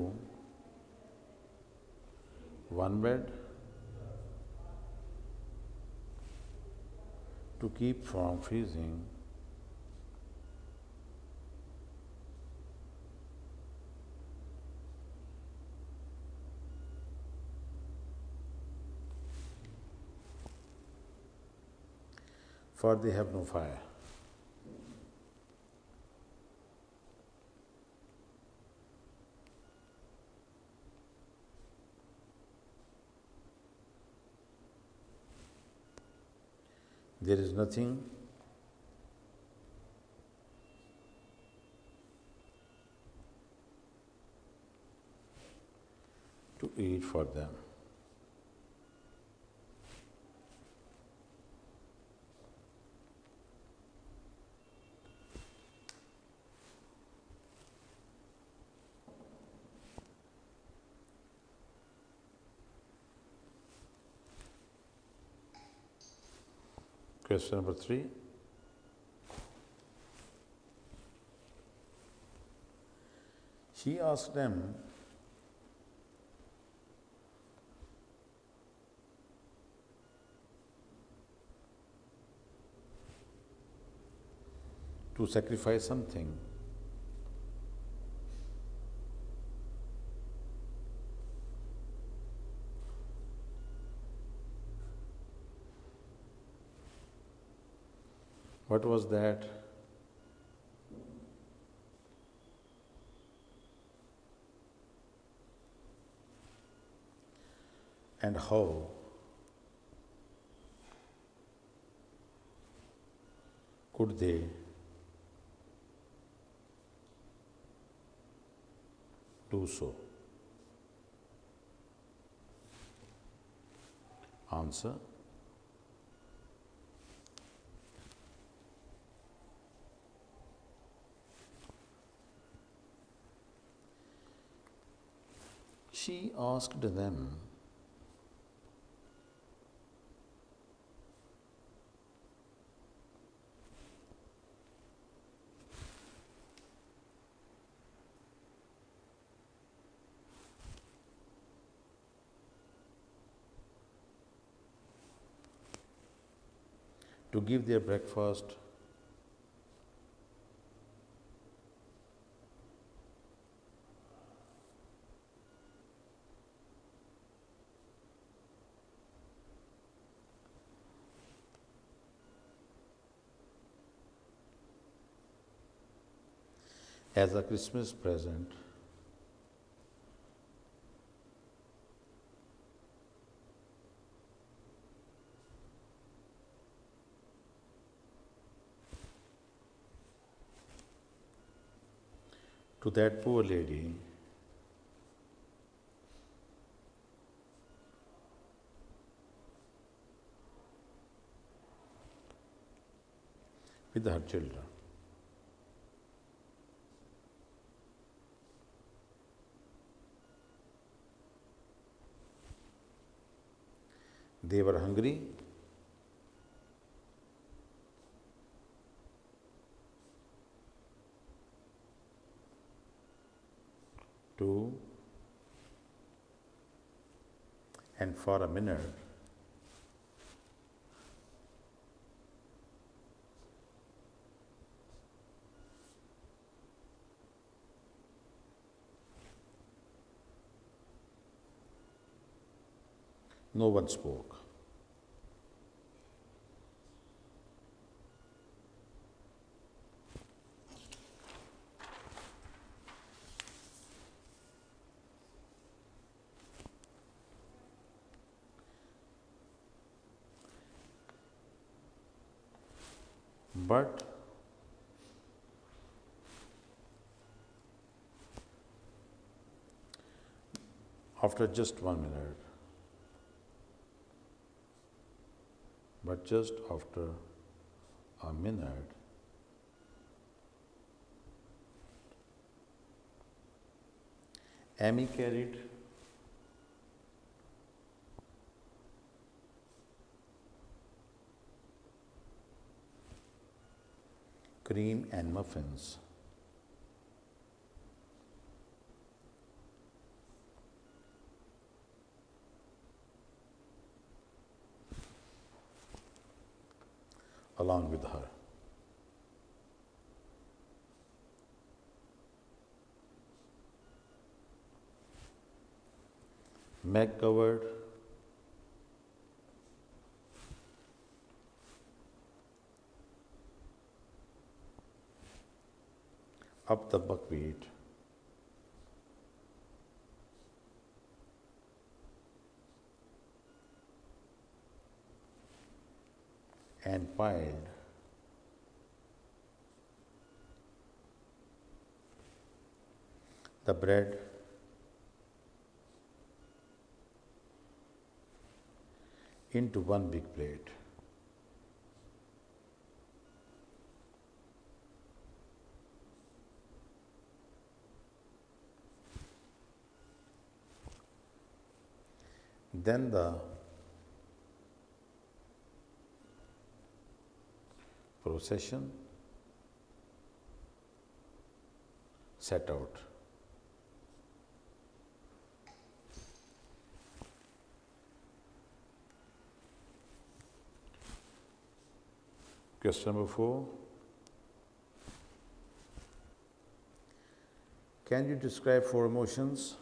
A: one bed to keep from freezing. For they have no fire. There is nothing to eat for them. Question number 3. She asked them to sacrifice something. What was that? And how could they do so? Answer. She asked them to give their breakfast as a Christmas present to that poor lady with her children. They were hungry, 2, and for a minute, no one spoke. But after just 1 minute, but just after a minute, Amy carried cream and muffins. Along with her. Meg covered up the buckwheat and piled the bread into one big plate. Then the procession set out. Question number 4. Can you describe 4 emotions?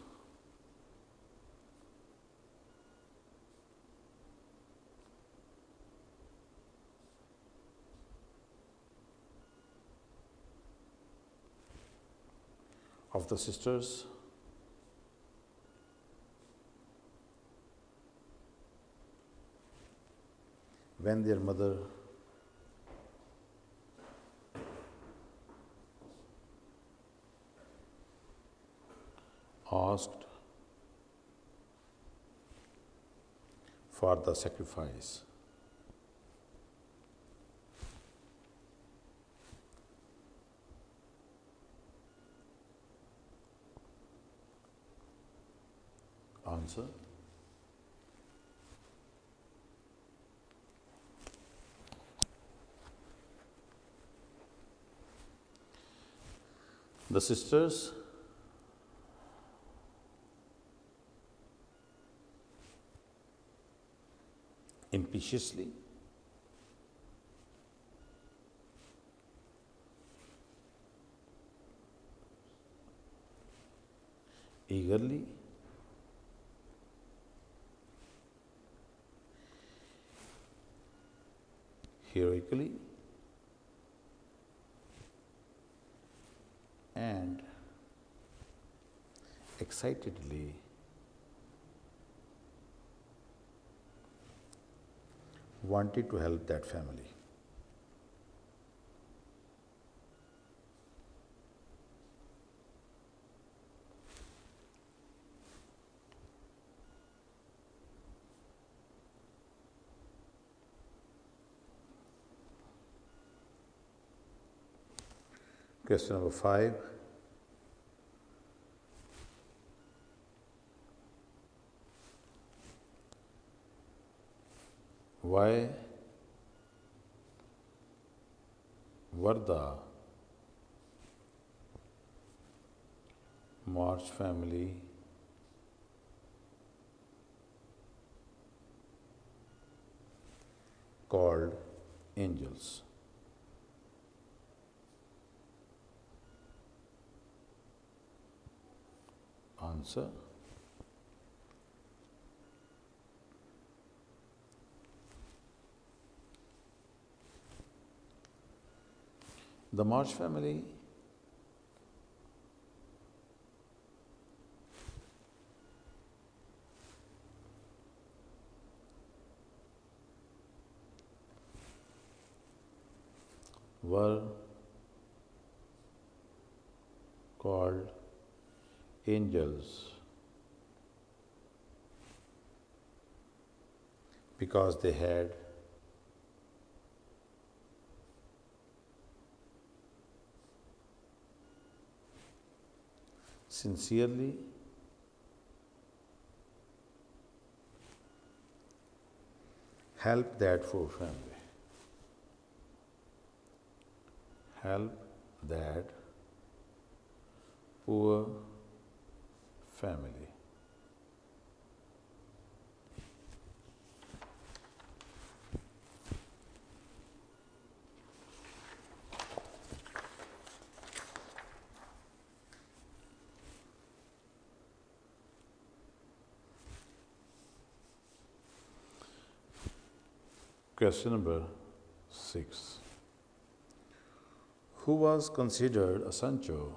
A: Of the sisters? When their mother asked for the sacrifice. Answer. The sisters impeciously eagerly heroically and excitedly wanted to help that family. Question number 5. Why were the March family called angels. Answer. The March family were called angels because they had sincerely helped that poor family. Help that poor family. Question number 6. Who was considered a Sancho?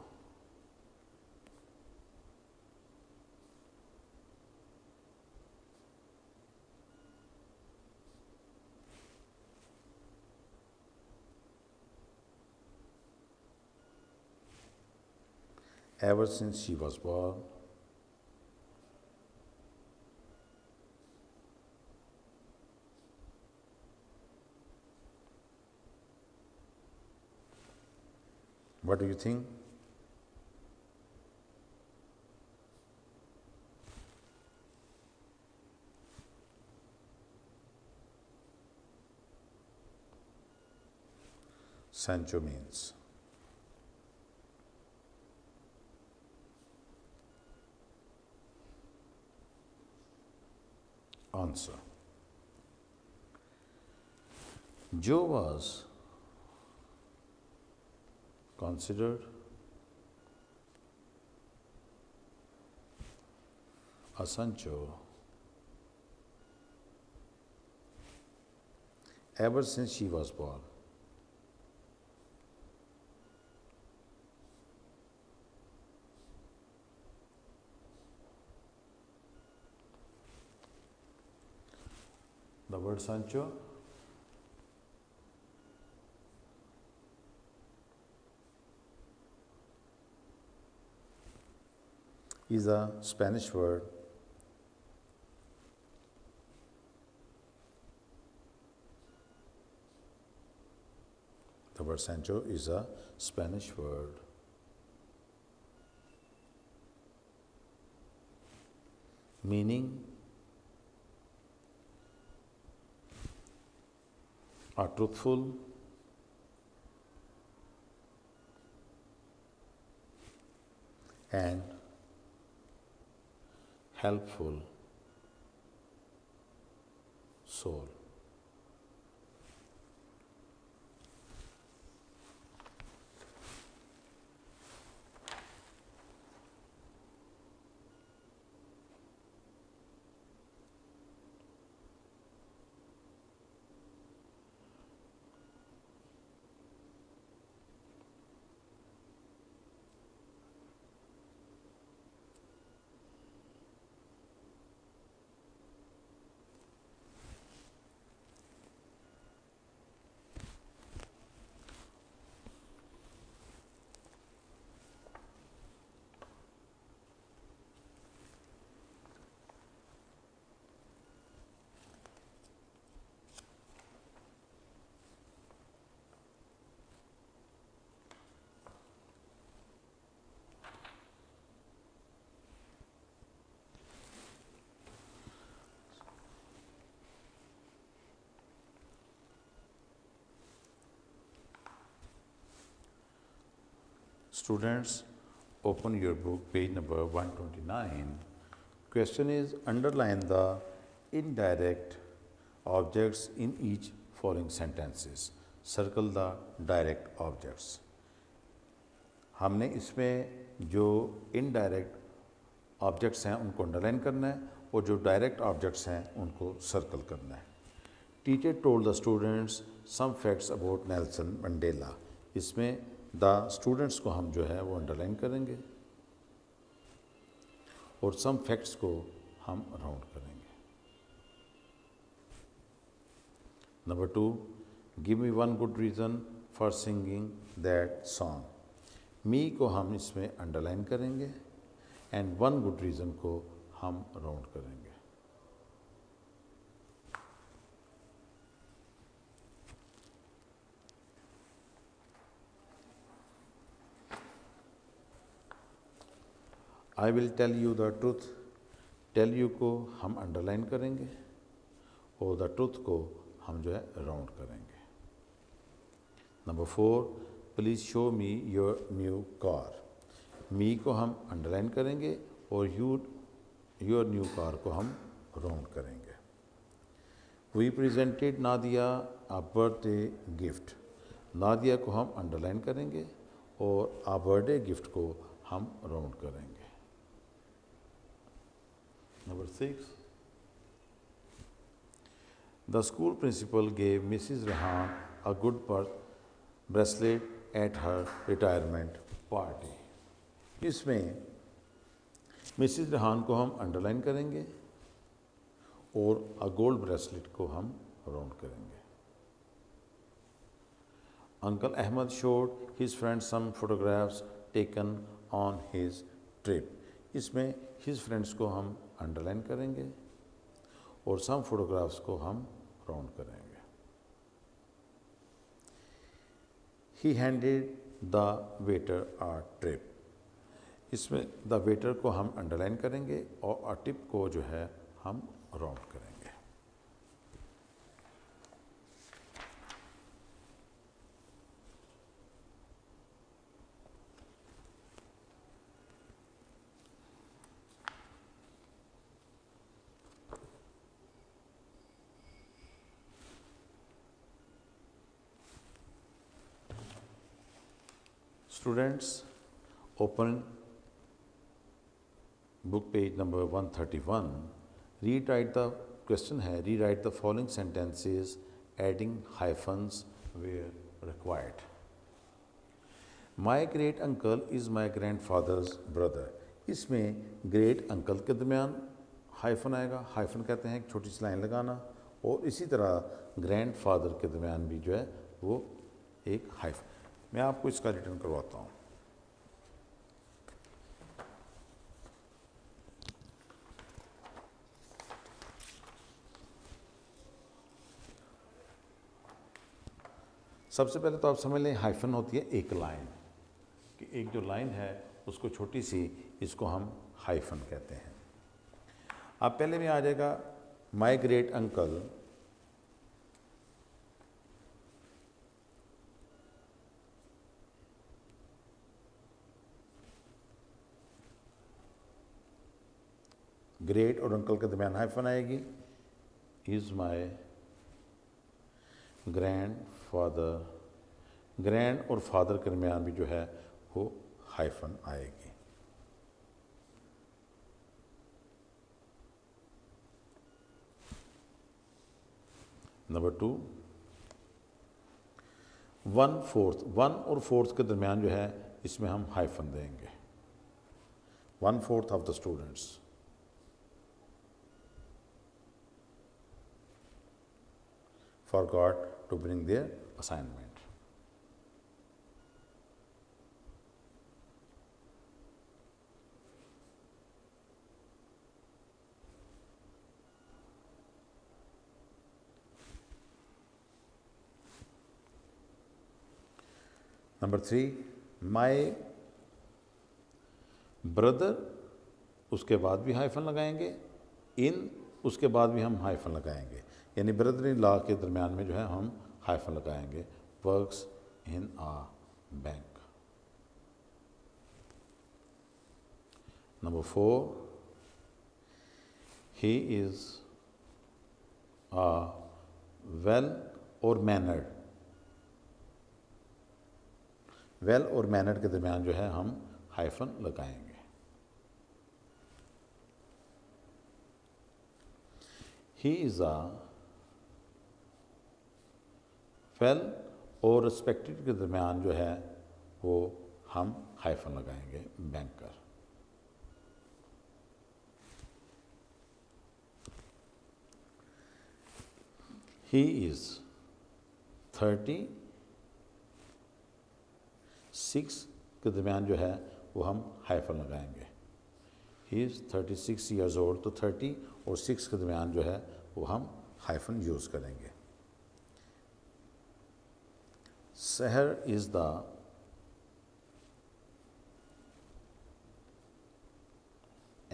A: Ever since she was born? What do you think? Sancho means. Answer. Joe was considered a Sancho ever since she was born. The word Sancho is a Spanish word The word Sancho is a Spanish word meaning a truthful, and helpful soul. Students, open your book, page number 129. Question is, underline the indirect objects in each following sentences. Circle the direct objects. हमने इसमें जो indirect objects हैं उनको underline करना है और जो direct objects हैं उनको सर्कल करना है. Teacher told the students some facts about Nelson Mandela. इसमें द स्टूडेंट्स को हम जो है वो अंडरलाइन करेंगे और सम फैक्ट्स को हम राउंड करेंगे. Number 2, give me one good reason for singing that song. Me को हम इसमें अंडरलाइन करेंगे एंड वन गुड रीज़न को हम राउंड करेंगे. I will tell you the truth. Tell you को हम अंडरलाइन करेंगे और द ट्रूथ को हम जो है राउंड करेंगे. Number 4, please show me your new car. Me को हम अंडरलाइन करेंगे और योर न्यू कार को हम राउंड करेंगे. We presented Nadia a birthday gift. Nadia को हम अंडरलाइन करेंगे और आ बर्थडे गिफ्ट को हम राउंड करेंगे. Number 6, the school principal gave Mrs. Rehan a good bracelet at her retirement party. इसमें मिसिज रेहान को हम अंडरलाइन करेंगे और अ गोल्ड ब्रेसलेट को हम राउंड करेंगे. Uncle Ahmad showed his friend some photographs taken on his trip. इसमें हिज फ्रेंड्स को हम अंडरलाइन करेंगे और सम फोटोग्राफ्स को हम राउंड करेंगे. ही handed the waiter a tip. इसमें द वेटर को हम अंडरलाइन करेंगे और अ टिप को जो है हम राउंड करेंगे. Students, open book page number 131. Rewrite the question है, rewrite the following sentences adding hyphens where required. My great uncle is my grandfather's brother. इसमें great uncle के दरमियान हाइफन आएगा. हाइफन कहते हैं एक छोटी सी लाइन लगाना और इसी तरह grandfather के दरमियान भी जो है वो एक हाइफन. मैं आपको इसका रिटर्न करवाता हूँ. सबसे पहले तो आप समझ लें हाइफन होती है एक लाइन, कि एक जो लाइन है उसको छोटी सी, इसको हम हाइफन कहते हैं. अब पहले में आ जाएगा माय ग्रेट अंकल ग्रेट और अंकल के दरमियान हाइफन आएगी. Is my grand father. Grand और फादर के दरमियान भी जो है वो हाइफन आएगी. नंबर 2, 1/4. 1 और 4 के दरमियान जो है इसमें हम हाइफन देंगे. 1/4 of the students. Forgot to bring their assignment. Number 3, my brother, उसके बाद भी हाइफन लगाएंगे. इन उसके बाद भी हम हाइफन लगाएंगे, यानी ब्रदर इन लॉ के दरमियान में जो है हम हाइफन लगाएंगे. Works in a bank. Number 4, he is well or mannered. Well और मैनर्ड के दरमियान जो है हम हाइफन लगाएंगे। ही इज़ अ वेल और रिस्पेक्टेड के दरमियान जो है वो हम हाइफन लगाएंगे, बैंकर। ही इज़ 36 के दरमियान जो है वो हम हाइफन लगाएंगे। ही इज़ 36 ईयर्स ओल्ड, तो 30 और 6 के दरमियान जो है वो हम हाइफन यूज़ करेंगे। सहर is the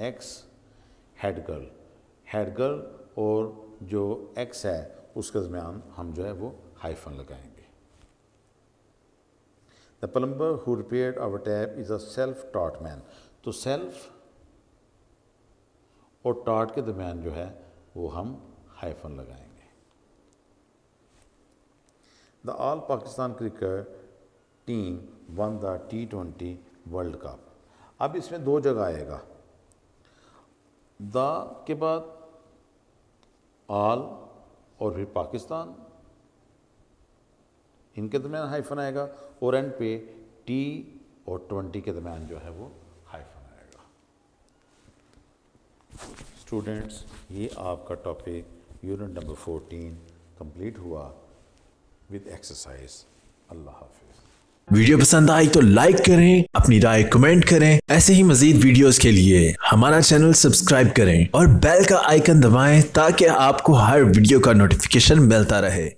A: x head girl. Head girl और जो एक्स है उसके दरमियान हम जो है वो हाइफन लगाएंगे। The plumber who repaired our tap is a self taught man. तो सेल्फ और टॉट के दरमियान जो है वो हम हाइफन लगाएंगे। The all Pakistan cricket team won the T20 world cup. अब इसमें 2 जगह आएगा, द के बाद ऑल और फिर पाकिस्तान, इनके दरमियान हाइफन आएगा, और एंड पे T और 20 के दरमियान जो है वो हाइफन आएगा। स्टूडेंट्स, ये आपका टॉपिक यूनिट नंबर 14 कंप्लीट हुआ with exercise. Allah Hafiz.
B: Video पसंद आई तो लाइक करें, अपनी राय कमेंट करें। ऐसे ही मजीद वीडियोस के लिए हमारा चैनल सब्सक्राइब करें और बेल का आइकन दबाएं ताकि आपको हर वीडियो का नोटिफिकेशन मिलता रहे।